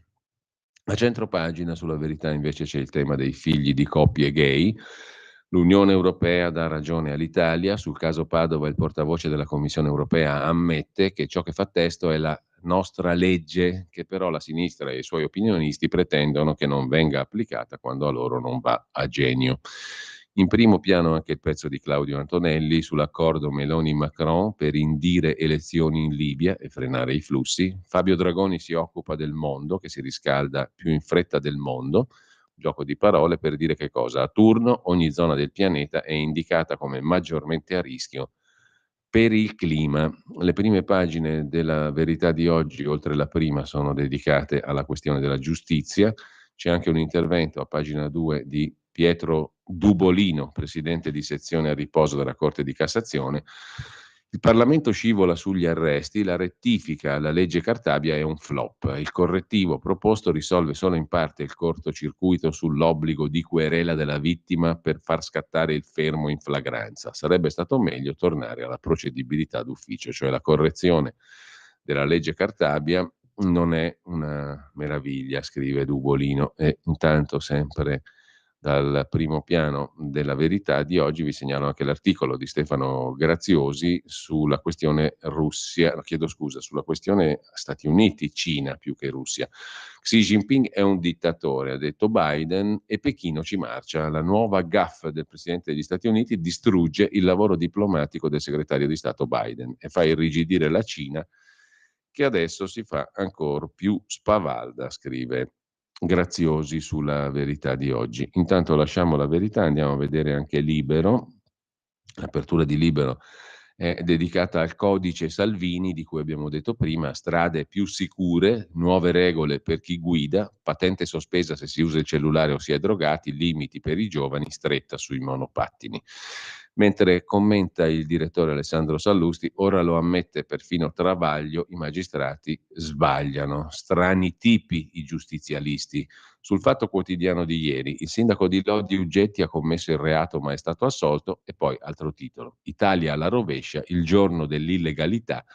A centropagina sulla Verità invece c'è il tema dei figli di coppie gay. L'Unione Europea dà ragione all'Italia. Sul caso Padova il portavoce della Commissione Europea ammette che ciò che fa testo è la nostra legge, che però la sinistra e i suoi opinionisti pretendono che non venga applicata quando a loro non va a genio. In primo piano anche il pezzo di Claudio Antonelli sull'accordo Meloni-Macron per indire elezioni in Libia e frenare i flussi. Fabio Dragoni si occupa del mondo, che si riscalda più in fretta del mondo, gioco di parole per dire che cosa? A turno ogni zona del pianeta è indicata come maggiormente a rischio per il clima. Le prime pagine della Verità di oggi, oltre la prima, sono dedicate alla questione della giustizia. C'è anche un intervento a pagina 2 di Pietro Dubolino, presidente di sezione a riposo della Corte di Cassazione. Il Parlamento scivola sugli arresti, la rettifica alla legge Cartabia è un flop. Il correttivo proposto risolve solo in parte il cortocircuito sull'obbligo di querela della vittima per far scattare il fermo in flagranza. Sarebbe stato meglio tornare alla procedibilità d'ufficio, cioè la correzione della legge Cartabia non è una meraviglia, scrive Dubolino, e intanto sempre dal primo piano della Verità di oggi vi segnalo anche l'articolo di Stefano Graziosi sulla questione sulla questione Stati Uniti, Cina più che Russia. Xi Jinping è un dittatore, ha detto Biden, e Pechino ci marcia. La nuova gaffe del Presidente degli Stati Uniti distrugge il lavoro diplomatico del segretario di Stato Biden e fa irrigidire la Cina, che adesso si fa ancora più spavalda, scrive Graziosi sulla Verità di oggi. Intanto lasciamo la Verità, andiamo a vedere anche Libero. L'apertura di Libero è dedicata al codice Salvini, di cui abbiamo detto prima: strade più sicure, nuove regole per chi guida, patente sospesa se si usa il cellulare o si è drogati, limiti per i giovani, stretta sui monopattini. Mentre commenta il direttore Alessandro Sallusti, ora lo ammette perfino Travaglio, i magistrati sbagliano, strani tipi i giustizialisti. Sul Fatto Quotidiano di ieri, il sindaco di Lodi Uggetti ha commesso il reato ma è stato assolto, e poi altro titolo: Italia alla rovescia, il giorno dell'illegalità,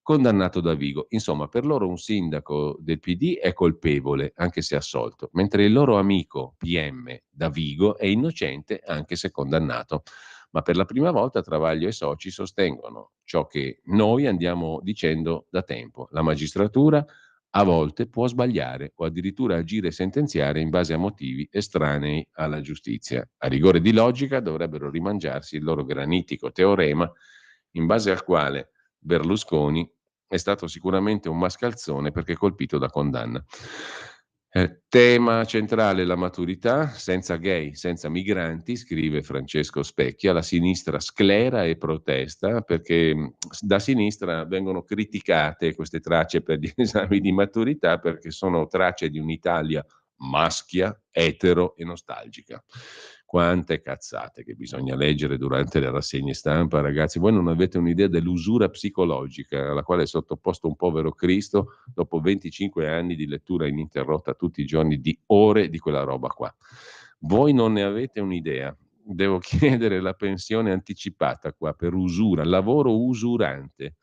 condannato da Vigo. Insomma, per loro un sindaco del PD è colpevole anche se assolto, mentre il loro amico PM da Vigo è innocente anche se condannato. Ma per la prima volta Travaglio e soci sostengono ciò che noi andiamo dicendo da tempo: la magistratura a volte può sbagliare o addirittura agire e sentenziare in base a motivi estranei alla giustizia. A rigore di logica dovrebbero rimangiarsi il loro granitico teorema, in base al quale Berlusconi è stato sicuramente un mascalzone perché colpito da condanna. Tema centrale la maturità, senza gay, senza migranti, scrive Francesco Specchia, la sinistra sclera e protesta perché da sinistra vengono criticate queste tracce per gli esami di maturità perché sono tracce di un'Italia maschia, etero e nostalgica. Quante cazzate che bisogna leggere durante le rassegne stampa, ragazzi. Voi non avete un'idea dell'usura psicologica alla quale è sottoposto un povero Cristo dopo 25 anni di lettura ininterrotta tutti i giorni di ore di quella roba qua. Voi non ne avete un'idea. Devo chiedere la pensione anticipata qua per usura, lavoro usurante.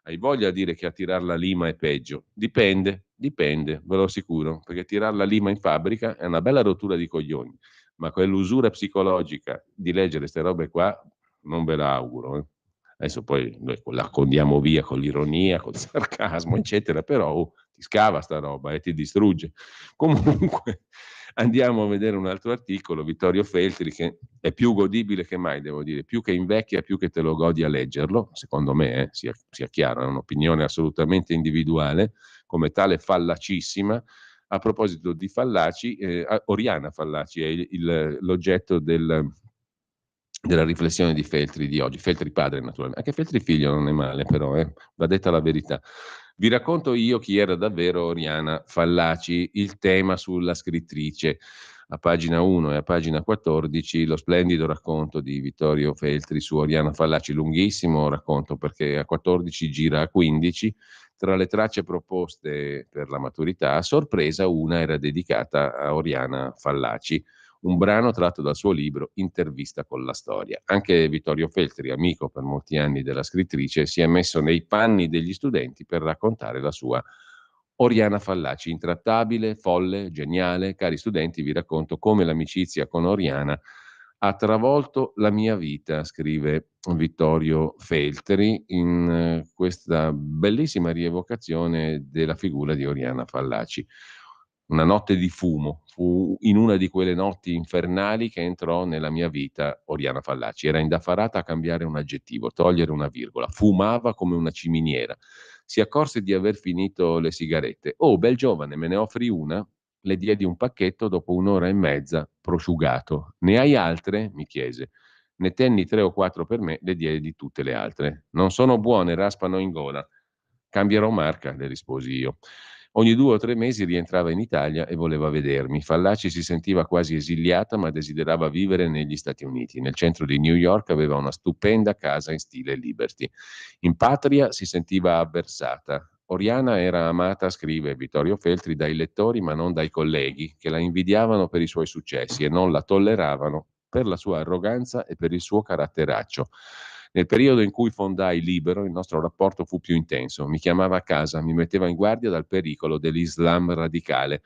Hai voglia di dire che a tirar la lima è peggio? Dipende, ve lo assicuro, perché tirar la lima in fabbrica è una bella rottura di coglioni, ma quell'usura psicologica di leggere queste robe qua non ve la auguro. Adesso poi noi la condiamo via con l'ironia, col sarcasmo, eccetera, però ti scava sta roba e ti distrugge. Comunque andiamo a vedere un altro articolo, Vittorio Feltri, che è più godibile che mai, devo dire, più che invecchia, più che te lo godi a leggerlo, secondo me, sia chiaro, è un'opinione assolutamente individuale, come tale fallacissima. A proposito di fallaci, Oriana Fallaci è l'oggetto della riflessione di Feltri di oggi. Feltri padre, naturalmente. Anche Feltri figlio non è male, però, va detta la verità. Vi racconto io chi era davvero Oriana Fallaci, il tema sulla scrittrice. A pagina 1 e a pagina 14 lo splendido racconto di Vittorio Feltri su Oriana Fallaci, lunghissimo racconto perché a 14 gira a 15. Tra le tracce proposte per la maturità, a sorpresa una era dedicata a Oriana Fallaci, un brano tratto dal suo libro Intervista con la storia. Anche Vittorio Feltri, amico per molti anni della scrittrice, si è messo nei panni degli studenti per raccontare la sua Oriana Fallaci, intrattabile, folle, geniale. Cari studenti, vi racconto come l'amicizia con Oriana ha travolto la mia vita, scrive Vittorio Feltri in questa bellissima rievocazione della figura di Oriana Fallaci. Una notte di fumo, fu in una di quelle notti infernali che entrò nella mia vita Oriana Fallaci. Era indaffarata a cambiare un aggettivo, togliere una virgola, fumava come una ciminiera. Si accorse di aver finito le sigarette. Oh, bel giovane, me ne offri una? Le diedi un pacchetto dopo un'ora e mezza, prosciugato. Ne hai altre? Mi chiese. Ne tenni 3 o 4 per me, le diedi tutte le altre. Non sono buone, raspano in gola. Cambierò marca, le risposi io. Ogni 2 o 3 mesi rientrava in Italia e voleva vedermi. Fallaci si sentiva quasi esiliata, ma desiderava vivere negli Stati Uniti. Nel centro di New York aveva una stupenda casa in stile Liberty. In patria si sentiva avversata. Oriana era amata, scrive Vittorio Feltri, dai lettori ma non dai colleghi, che la invidiavano per i suoi successi e non la tolleravano per la sua arroganza e per il suo caratteraccio. Nel periodo in cui fondai Libero, il nostro rapporto fu più intenso. Mi chiamava a casa, mi metteva in guardia dal pericolo dell'Islam radicale.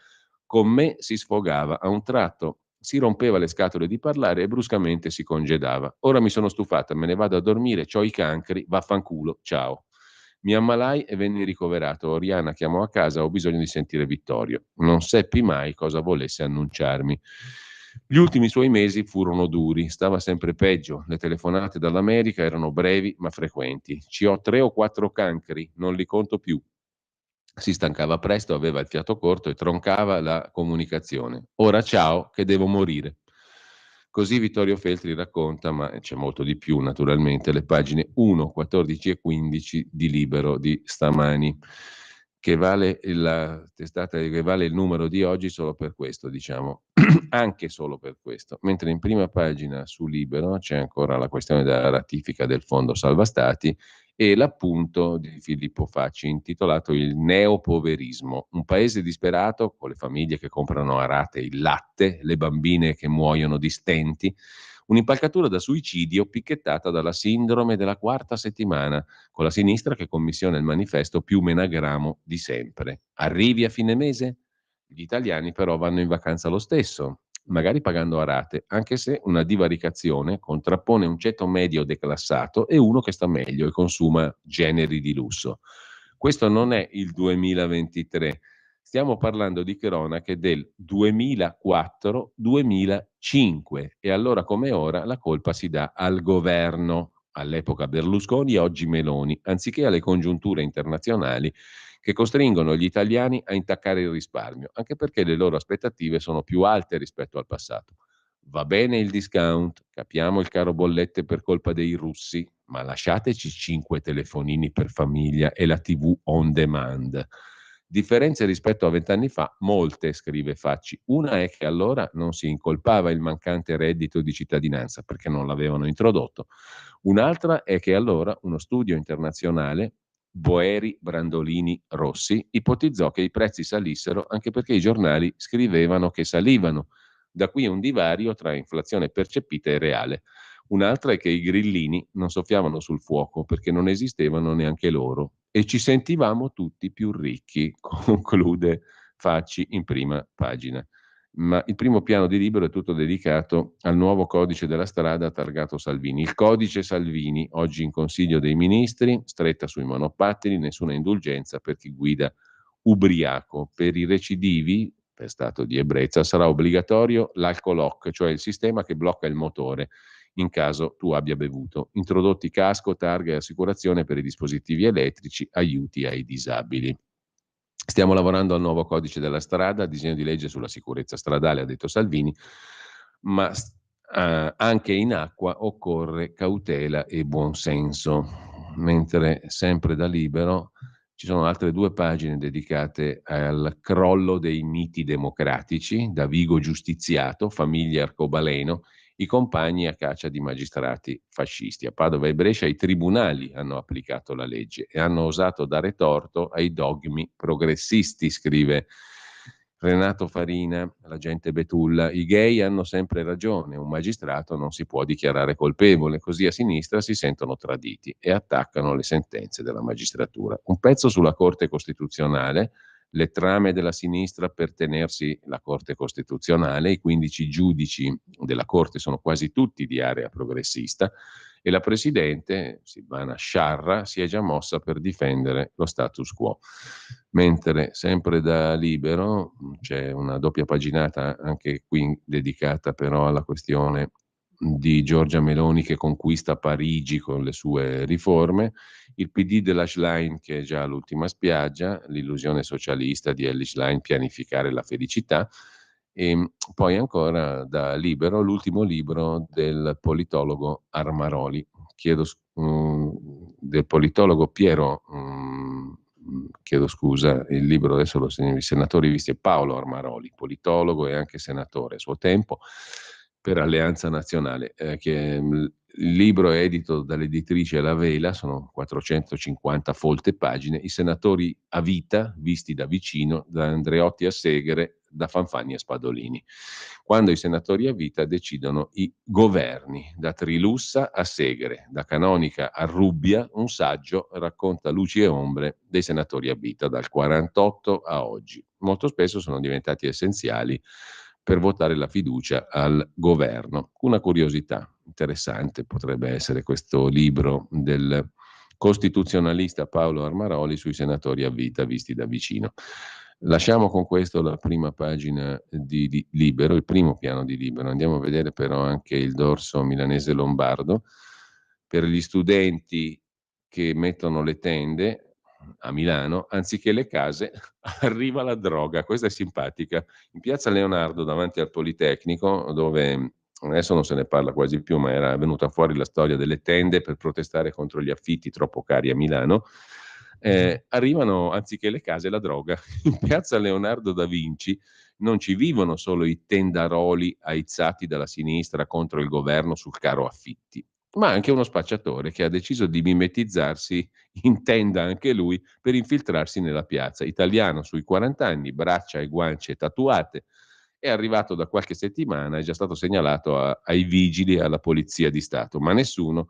Con me si sfogava. A un tratto si rompeva le scatole di parlare e bruscamente si congedava. Ora mi sono stufata, me ne vado a dormire, c'ho i cancri, vaffanculo, ciao. Mi ammalai e venni ricoverato. Oriana chiamò a casa, ho bisogno di sentire Vittorio. Non seppi mai cosa volesse annunciarmi. Gli ultimi suoi mesi furono duri, stava sempre peggio. Le telefonate dall'America erano brevi ma frequenti. Ci ho 3 o 4 cancri, non li conto più. Si stancava presto, aveva il fiato corto e troncava la comunicazione. Ora ciao, che devo morire. Così Vittorio Feltri racconta, ma c'è molto di più naturalmente, le pagine 1, 14 e 15 di Libero di stamani, che vale la testata che vale il numero di oggi solo per questo, diciamo, anche solo per questo. Mentre in prima pagina su Libero c'è ancora la questione della ratifica del Fondo Salva Stati e l'appunto di Filippo Facci intitolato Il neopoverismo, un paese disperato con le famiglie che comprano a rate il latte, le bambine che muoiono di stenti, un'impalcatura da suicidio picchettata dalla sindrome della quarta settimana, con la sinistra che commissiona il manifesto più menagramo di sempre. Arrivi a fine mese? Gli italiani però vanno in vacanza lo stesso, magari pagando a rate, anche se una divaricazione contrappone un ceto medio declassato e uno che sta meglio e consuma generi di lusso. Questo non è il 2023, stiamo parlando di cronache del 2004-2005 e allora come ora la colpa si dà al governo. all'epoca Berlusconi, oggi Meloni, anziché alle congiunture internazionali che costringono gli italiani a intaccare il risparmio, anche perché le loro aspettative sono più alte rispetto al passato. Va bene il discount, capiamo il caro bollette per colpa dei russi, ma lasciateci 5 telefonini per famiglia e la TV on demand. Differenze rispetto a 20 anni fa, molte, scrive Facci. Una è che allora non si incolpava il mancante reddito di cittadinanza perché non l'avevano introdotto. Un'altra è che allora uno studio internazionale, Boeri, Brandolini, Rossi, ipotizzò che i prezzi salissero anche perché i giornali scrivevano che salivano. Da qui un divario tra inflazione percepita e reale. Un'altra è che i grillini non soffiavano sul fuoco perché non esistevano neanche loro e ci sentivamo tutti più ricchi, conclude Facci in prima pagina. Ma il primo piano di libro è tutto dedicato al nuovo codice della strada targato Salvini. Il codice Salvini, oggi in Consiglio dei Ministri, stretta sui monopattini, nessuna indulgenza per chi guida ubriaco. Per i recidivi, per stato di ebbrezza, sarà obbligatorio l'alcolock, cioè il sistema che blocca il motore in caso tu abbia bevuto. Introdotti casco, targa e assicurazione per i dispositivi elettrici, aiuti ai disabili. Stiamo lavorando al nuovo codice della strada, disegno di legge sulla sicurezza stradale, ha detto Salvini, ma anche in acqua occorre cautela e buonsenso. Mentre sempre da Libero ci sono altre 2 pagine dedicate al crollo dei miti democratici, da Vigo giustiziato, famiglia arcobaleno, i compagni a caccia di magistrati fascisti. A Padova e Brescia i tribunali hanno applicato la legge e hanno osato dare torto ai dogmi progressisti, scrive Renato Farina, l'agente Betulla. I gay hanno sempre ragione, un magistrato non si può dichiarare colpevole, così a sinistra si sentono traditi e attaccano le sentenze della magistratura. Un pezzo sulla Corte Costituzionale, le trame della sinistra per tenersi la Corte Costituzionale, i 15 giudici della Corte sono quasi tutti di area progressista e la Presidente, Silvana Sciarra, si è già mossa per difendere lo status quo. Mentre sempre da Libero c'è una doppia paginata anche qui dedicata però alla questione di Giorgia Meloni che conquista Parigi con le sue riforme, il PD della Schlein che è già all'ultima spiaggia, l'illusione socialista di Elly Schlein, pianificare la felicità, e poi ancora da Libero l'ultimo libro del politologo Armaroli, del politologo Piero, chiedo scusa, il libro adesso lo segno, I senatori visti, è Paolo Armaroli, politologo e anche senatore a suo tempo per Alleanza Nazionale, il libro è edito dall'editrice La Vela, sono 450 folte pagine, i senatori a vita, visti da vicino, da Andreotti a Segre, da Fanfani a Spadolini. Quando i senatori a vita decidono i governi, da Trilussa a Segre, da Canonica a Rubbia, un saggio racconta luci e ombre dei senatori a vita dal 48 a oggi. Molto spesso sono diventati essenziali per votare la fiducia al governo. Una curiosità interessante potrebbe essere questo libro del costituzionalista Paolo Armaroli sui senatori a vita visti da vicino. Lasciamo con questo la prima pagina di Libero, il primo piano di Libero. Andiamo a vedere però anche il dorso milanese lombardo. Per gli studenti che mettono le tende a Milano, anziché le case, arriva la droga. Questa è simpatica. In piazza Leonardo, davanti al Politecnico, dove adesso non se ne parla quasi più, ma era venuta fuori la storia delle tende per protestare contro gli affitti troppo cari a Milano, arrivano, anziché le case, la droga. In piazza Leonardo da Vinci non ci vivono solo i tendaroli aizzati dalla sinistra contro il governo sul caro affitti, ma anche uno spacciatore che ha deciso di mimetizzarsi in tenda anche lui per infiltrarsi nella piazza. Italiano sui 40 anni, braccia e guance tatuate, è arrivato da qualche settimana, è già stato segnalato ai vigili e alla polizia di Stato, ma nessuno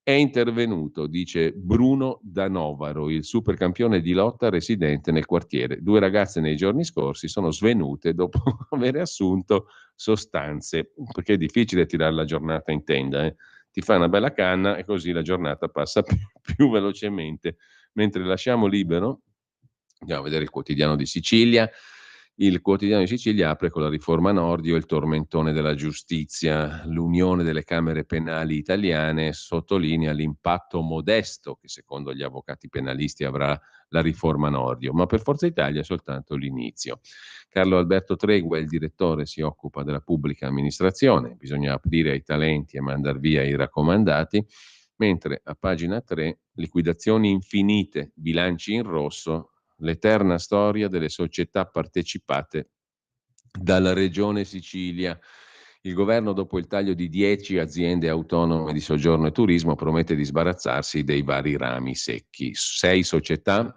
è intervenuto, dice Bruno Danovaro, il supercampione di lotta residente nel quartiere. 2 ragazze nei giorni scorsi sono svenute dopo aver assunto sostanze, perché è difficile tirare la giornata in tenda, Ti fai una bella canna e così la giornata passa più velocemente. Mentre lasciamo Libero, andiamo a vedere il Quotidiano di Sicilia, Il Quotidiano di Sicilia apre con la riforma Nordio e il tormentone della giustizia. L'Unione delle Camere Penali Italiane sottolinea l'impatto modesto che secondo gli avvocati penalisti avrà la riforma Nordio, ma per Forza Italia è soltanto l'inizio. Carlo Alberto Tregua, il direttore, si occupa della pubblica amministrazione, bisogna aprire ai talenti e mandar via i raccomandati, mentre a pagina 3 liquidazioni infinite, bilanci in rosso, l'eterna storia delle società partecipate dalla Regione Sicilia. Il governo, dopo il taglio di 10 aziende autonome di soggiorno e turismo, promette di sbarazzarsi dei vari rami secchi. 6 società,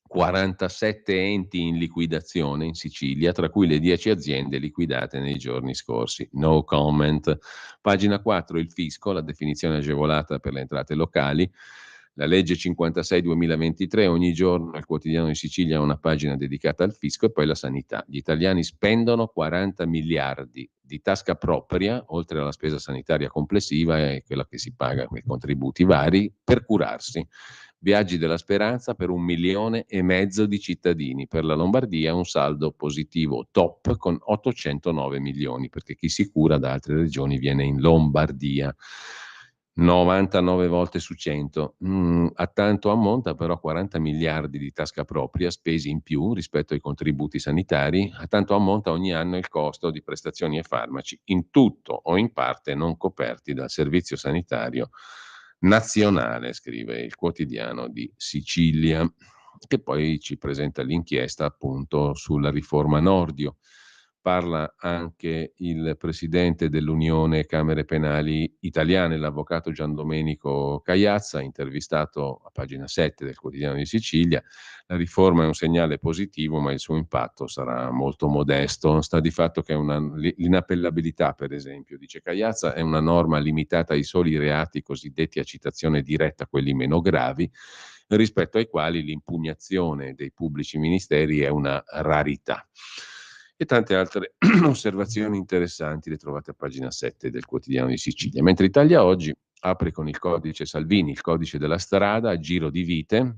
47 enti in liquidazione in Sicilia, tra cui le 10 aziende liquidate nei giorni scorsi. No comment. Pagina 4, il fisco, la definizione agevolata per le entrate locali. La legge 56-2023, ogni giorno al Quotidiano di Sicilia una pagina dedicata al fisco, e poi la sanità. Gli italiani spendono 40 miliardi di tasca propria, oltre alla spesa sanitaria complessiva e quella che si paga con i contributi vari, per curarsi. Viaggi della speranza per 1,5 milioni di cittadini. Per la Lombardia un saldo positivo top con 809 milioni, perché chi si cura da altre regioni viene in Lombardia. 99 volte su 100. A tanto ammonta però 40 miliardi di tasca propria spesi in più rispetto ai contributi sanitari, a tanto ammonta ogni anno il costo di prestazioni e farmaci, in tutto o in parte non coperti dal Servizio Sanitario Nazionale, scrive il Quotidiano di Sicilia, che poi ci presenta l'inchiesta appunto sulla riforma Nordio. Parla anche il presidente dell'Unione Camere Penali Italiane, l'avvocato Giandomenico Cagliazza, intervistato a pagina 7 del Quotidiano di Sicilia. La riforma è un segnale positivo, ma il suo impatto sarà molto modesto. Sta di fatto che l'inappellabilità, per esempio, dice Cagliazza, è una norma limitata ai soli reati cosiddetti a citazione diretta, quelli meno gravi, rispetto ai quali l'impugnazione dei pubblici ministeri è una rarità. E tante altre osservazioni interessanti le trovate a pagina 7 del Quotidiano di Sicilia. Mentre Italia Oggi apre con il codice Salvini, il codice della strada, a giro di vite,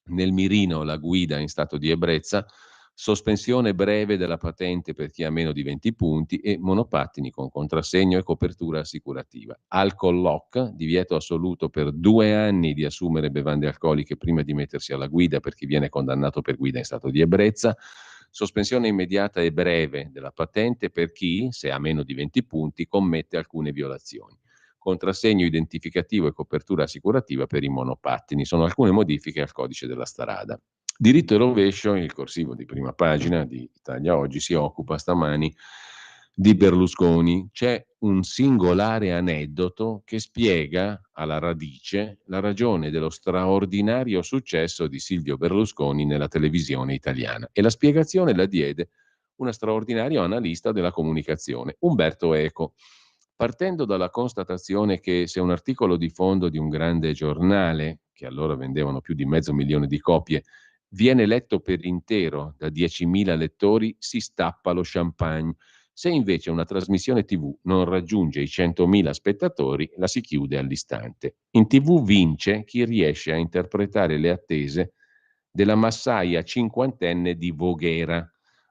nel mirino la guida in stato di ebbrezza, sospensione breve della patente per chi ha meno di 20 punti e monopattini con contrassegno e copertura assicurativa. Alcol lock, divieto assoluto per 2 anni di assumere bevande alcoliche prima di mettersi alla guida per chi viene condannato per guida in stato di ebbrezza. Sospensione immediata e breve della patente per chi, se ha meno di 20 punti, commette alcune violazioni. Contrassegno identificativo e copertura assicurativa per i monopattini. Sono alcune modifiche al codice della strada. Diritto e rovescio, il corsivo di prima pagina di Italia Oggi, si occupa stamani di Berlusconi. C'è un singolare aneddoto che spiega alla radice la ragione dello straordinario successo di Silvio Berlusconi nella televisione italiana, e la spiegazione la diede uno straordinario analista della comunicazione, Umberto Eco, partendo dalla constatazione che se un articolo di fondo di un grande giornale, che allora vendevano più di 500.000 di copie, viene letto per intero da 10.000 lettori, si stappa lo champagne. Se invece una trasmissione TV non raggiunge i 100.000 spettatori, la si chiude all'istante. In TV vince chi riesce a interpretare le attese della massaia cinquantenne di Voghera.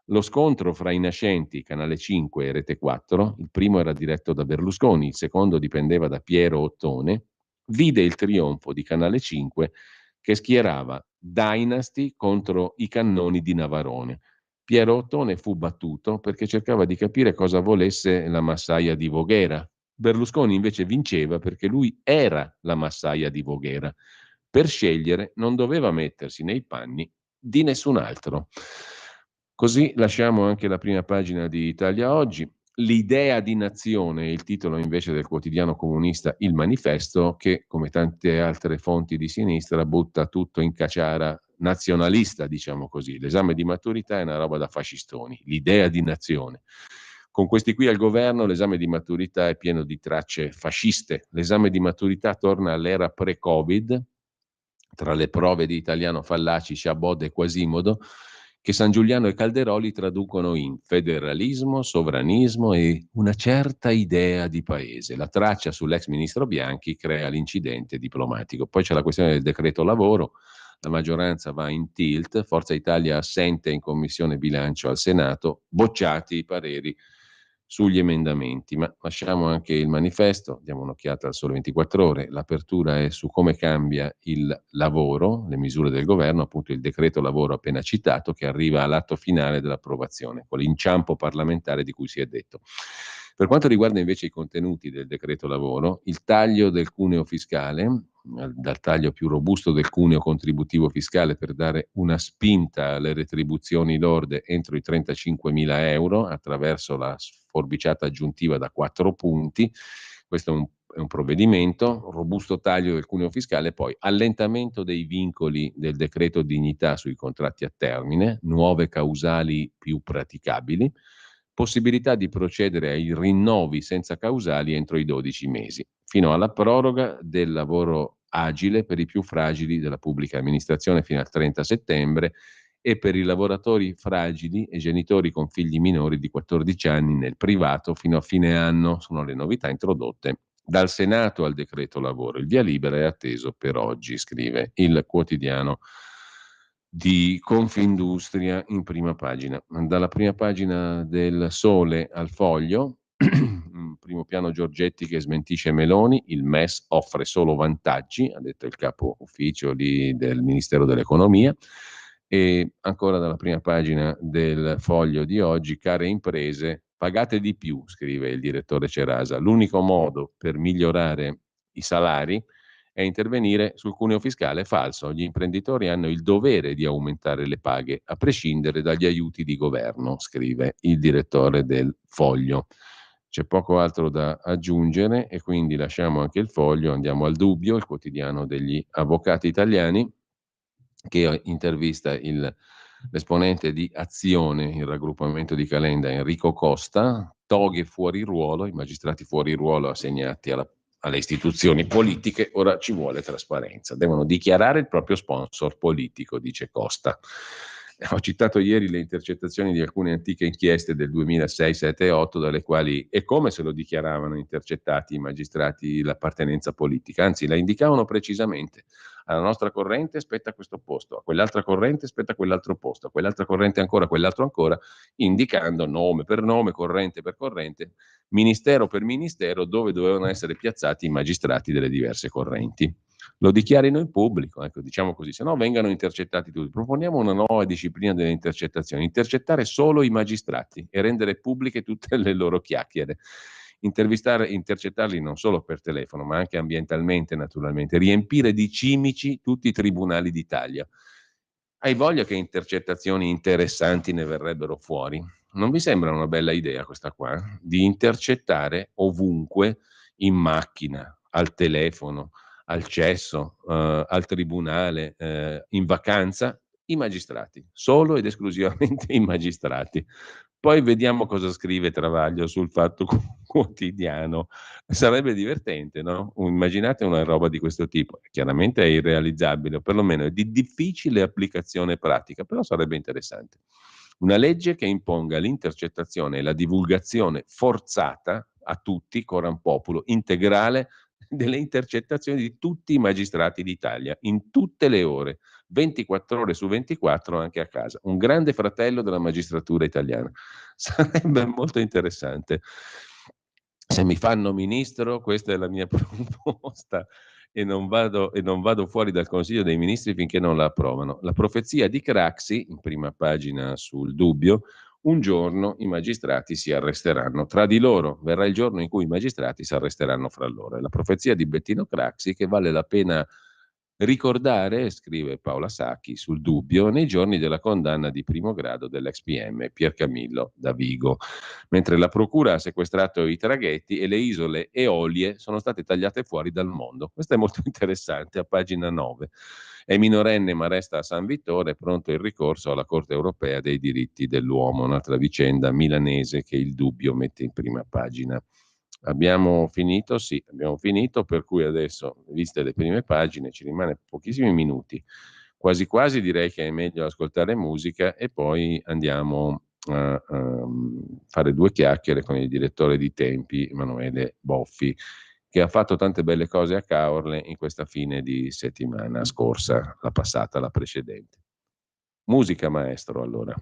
Lo scontro fra i nascenti Canale 5 e Rete 4, il primo era diretto da Berlusconi, il secondo dipendeva da Piero Ottone, vide il trionfo di Canale 5 che schierava Dynasty contro i cannoni di Navarone. Piero Ottone fu battuto perché cercava di capire cosa volesse la massaia di Voghera. Berlusconi invece vinceva perché lui era la massaia di Voghera. Per scegliere non doveva mettersi nei panni di nessun altro. Così lasciamo anche la prima pagina di Italia Oggi. L'idea di nazione, il titolo invece del quotidiano comunista Il Manifesto, che come tante altre fonti di sinistra butta tutto in caciara nazionalista, diciamo così. L'esame di maturità è una roba da fascistoni, l'idea di nazione. Con questi qui al governo l'esame di maturità è pieno di tracce fasciste. L'esame di maturità torna all'era pre-Covid, tra le prove di italiano fallaci, Chabod e Quasimodo, che San Giuliano e Calderoli traducono in federalismo, sovranismo e una certa idea di paese. La traccia sull'ex ministro Bianchi crea l'incidente diplomatico. Poi c'è la questione del decreto lavoro, la maggioranza va in tilt, Forza Italia assente in Commissione Bilancio al Senato, bocciati i pareri sugli emendamenti. Ma lasciamo anche il manifesto, diamo un'occhiata al Sole 24 Ore, l'apertura è su come cambia il lavoro, le misure del governo, appunto il decreto lavoro appena citato che arriva all'atto finale dell'approvazione, con l'inciampo parlamentare di cui si è detto. Per quanto riguarda invece i contenuti del decreto lavoro, il taglio del cuneo fiscale, dal taglio più robusto del cuneo contributivo fiscale per dare una spinta alle retribuzioni lorde entro i 35.000 euro attraverso la sforbiciata aggiuntiva da 4 punti. Questo è un provvedimento, robusto taglio del cuneo fiscale, poi allentamento dei vincoli del decreto dignità sui contratti a termine, nuove causali più praticabili, possibilità di procedere ai rinnovi senza causali entro i 12 mesi, fino alla proroga del lavoro agile per i più fragili della pubblica amministrazione fino al 30 settembre e per i lavoratori fragili e genitori con figli minori di 14 anni nel privato fino a fine anno. Sono le novità introdotte dal Senato al decreto lavoro. Il via libera è atteso per oggi, scrive il quotidiano di Confindustria in prima pagina. Dalla prima pagina del Sole al Foglio, primo piano Giorgetti che smentisce Meloni, il MES offre solo vantaggi, ha detto il capo ufficio lì del Ministero dell'Economia. E ancora dalla prima pagina del Foglio di oggi, care imprese, pagate di più, scrive il direttore Cerasa. L'unico modo per migliorare i salari è intervenire sul cuneo fiscale. Falso. Gli imprenditori hanno il dovere di aumentare le paghe, a prescindere dagli aiuti di governo, scrive il direttore del Foglio. C'è poco altro da aggiungere e quindi lasciamo anche il Foglio, andiamo al Dubbio, il quotidiano degli avvocati italiani, che intervista l'esponente di Azione, il raggruppamento di Calenda, Enrico Costa. Toghe fuori ruolo, i magistrati fuori ruolo assegnati alle istituzioni politiche, ora ci vuole trasparenza, devono dichiarare il proprio sponsor politico, dice Costa. Ho citato ieri le intercettazioni di alcune antiche inchieste del 2006, 7 e 8, dalle quali è come se lo dichiaravano intercettati i magistrati l'appartenenza politica, anzi la indicavano precisamente. Alla nostra corrente spetta questo posto, a quell'altra corrente spetta quell'altro posto, a quell'altra corrente ancora, quell'altro ancora, indicando nome per nome, corrente per corrente, ministero per ministero, dove dovevano essere piazzati i magistrati delle diverse correnti. Lo dichiarino in pubblico, ecco, diciamo così, se no vengano intercettati tutti. Proponiamo una nuova disciplina delle intercettazioni, intercettare solo i magistrati e rendere pubbliche tutte le loro chiacchiere. Intercettarli non solo per telefono, ma anche ambientalmente, naturalmente, riempire di cimici tutti i tribunali d'Italia. Hai voglia che intercettazioni interessanti ne verrebbero fuori? Non vi sembra una bella idea questa qua? Di intercettare ovunque, in macchina, al telefono, al cesso, al tribunale, in vacanza, i magistrati, solo ed esclusivamente i magistrati. Poi vediamo cosa scrive Travaglio sul Fatto Quotidiano. Sarebbe divertente, no? Immaginate una roba di questo tipo. Chiaramente è irrealizzabile, o perlomeno è di difficile applicazione pratica, però sarebbe interessante. Una legge che imponga l'intercettazione e la divulgazione forzata a tutti, coram populo, integrale delle intercettazioni di tutti i magistrati d'Italia, in tutte le ore, 24 ore su 24 anche a casa. Un grande fratello della magistratura italiana. Sarebbe molto interessante. Se mi fanno ministro, questa è la mia proposta e non vado fuori dal Consiglio dei Ministri finché non la approvano. La profezia di Craxi, in prima pagina sul Dubbio, un giorno i magistrati si arresteranno tra di loro. Verrà il giorno in cui i magistrati si arresteranno fra loro. È la profezia di Bettino Craxi che vale la pena ricordare, scrive Paola Sacchi sul Dubbio, nei giorni della condanna di primo grado dell'ex PM Piercamillo Davigo, mentre la procura ha sequestrato i traghetti e le isole Eolie sono state tagliate fuori dal mondo. Questo è molto interessante, a pagina 9. È minorenne ma resta a San Vittore, pronto il ricorso alla Corte europea dei diritti dell'uomo, un'altra vicenda milanese che il Dubbio mette in prima pagina. Abbiamo finito? Sì, abbiamo finito, per cui adesso, viste le prime pagine, ci rimane pochissimi minuti. Quasi quasi direi che è meglio ascoltare musica e poi andiamo a fare due chiacchiere con il direttore di Tempi, Emanuele Boffi, che ha fatto tante belle cose a Caorle in questa fine di settimana scorsa, la passata, la precedente. Musica, maestro, allora.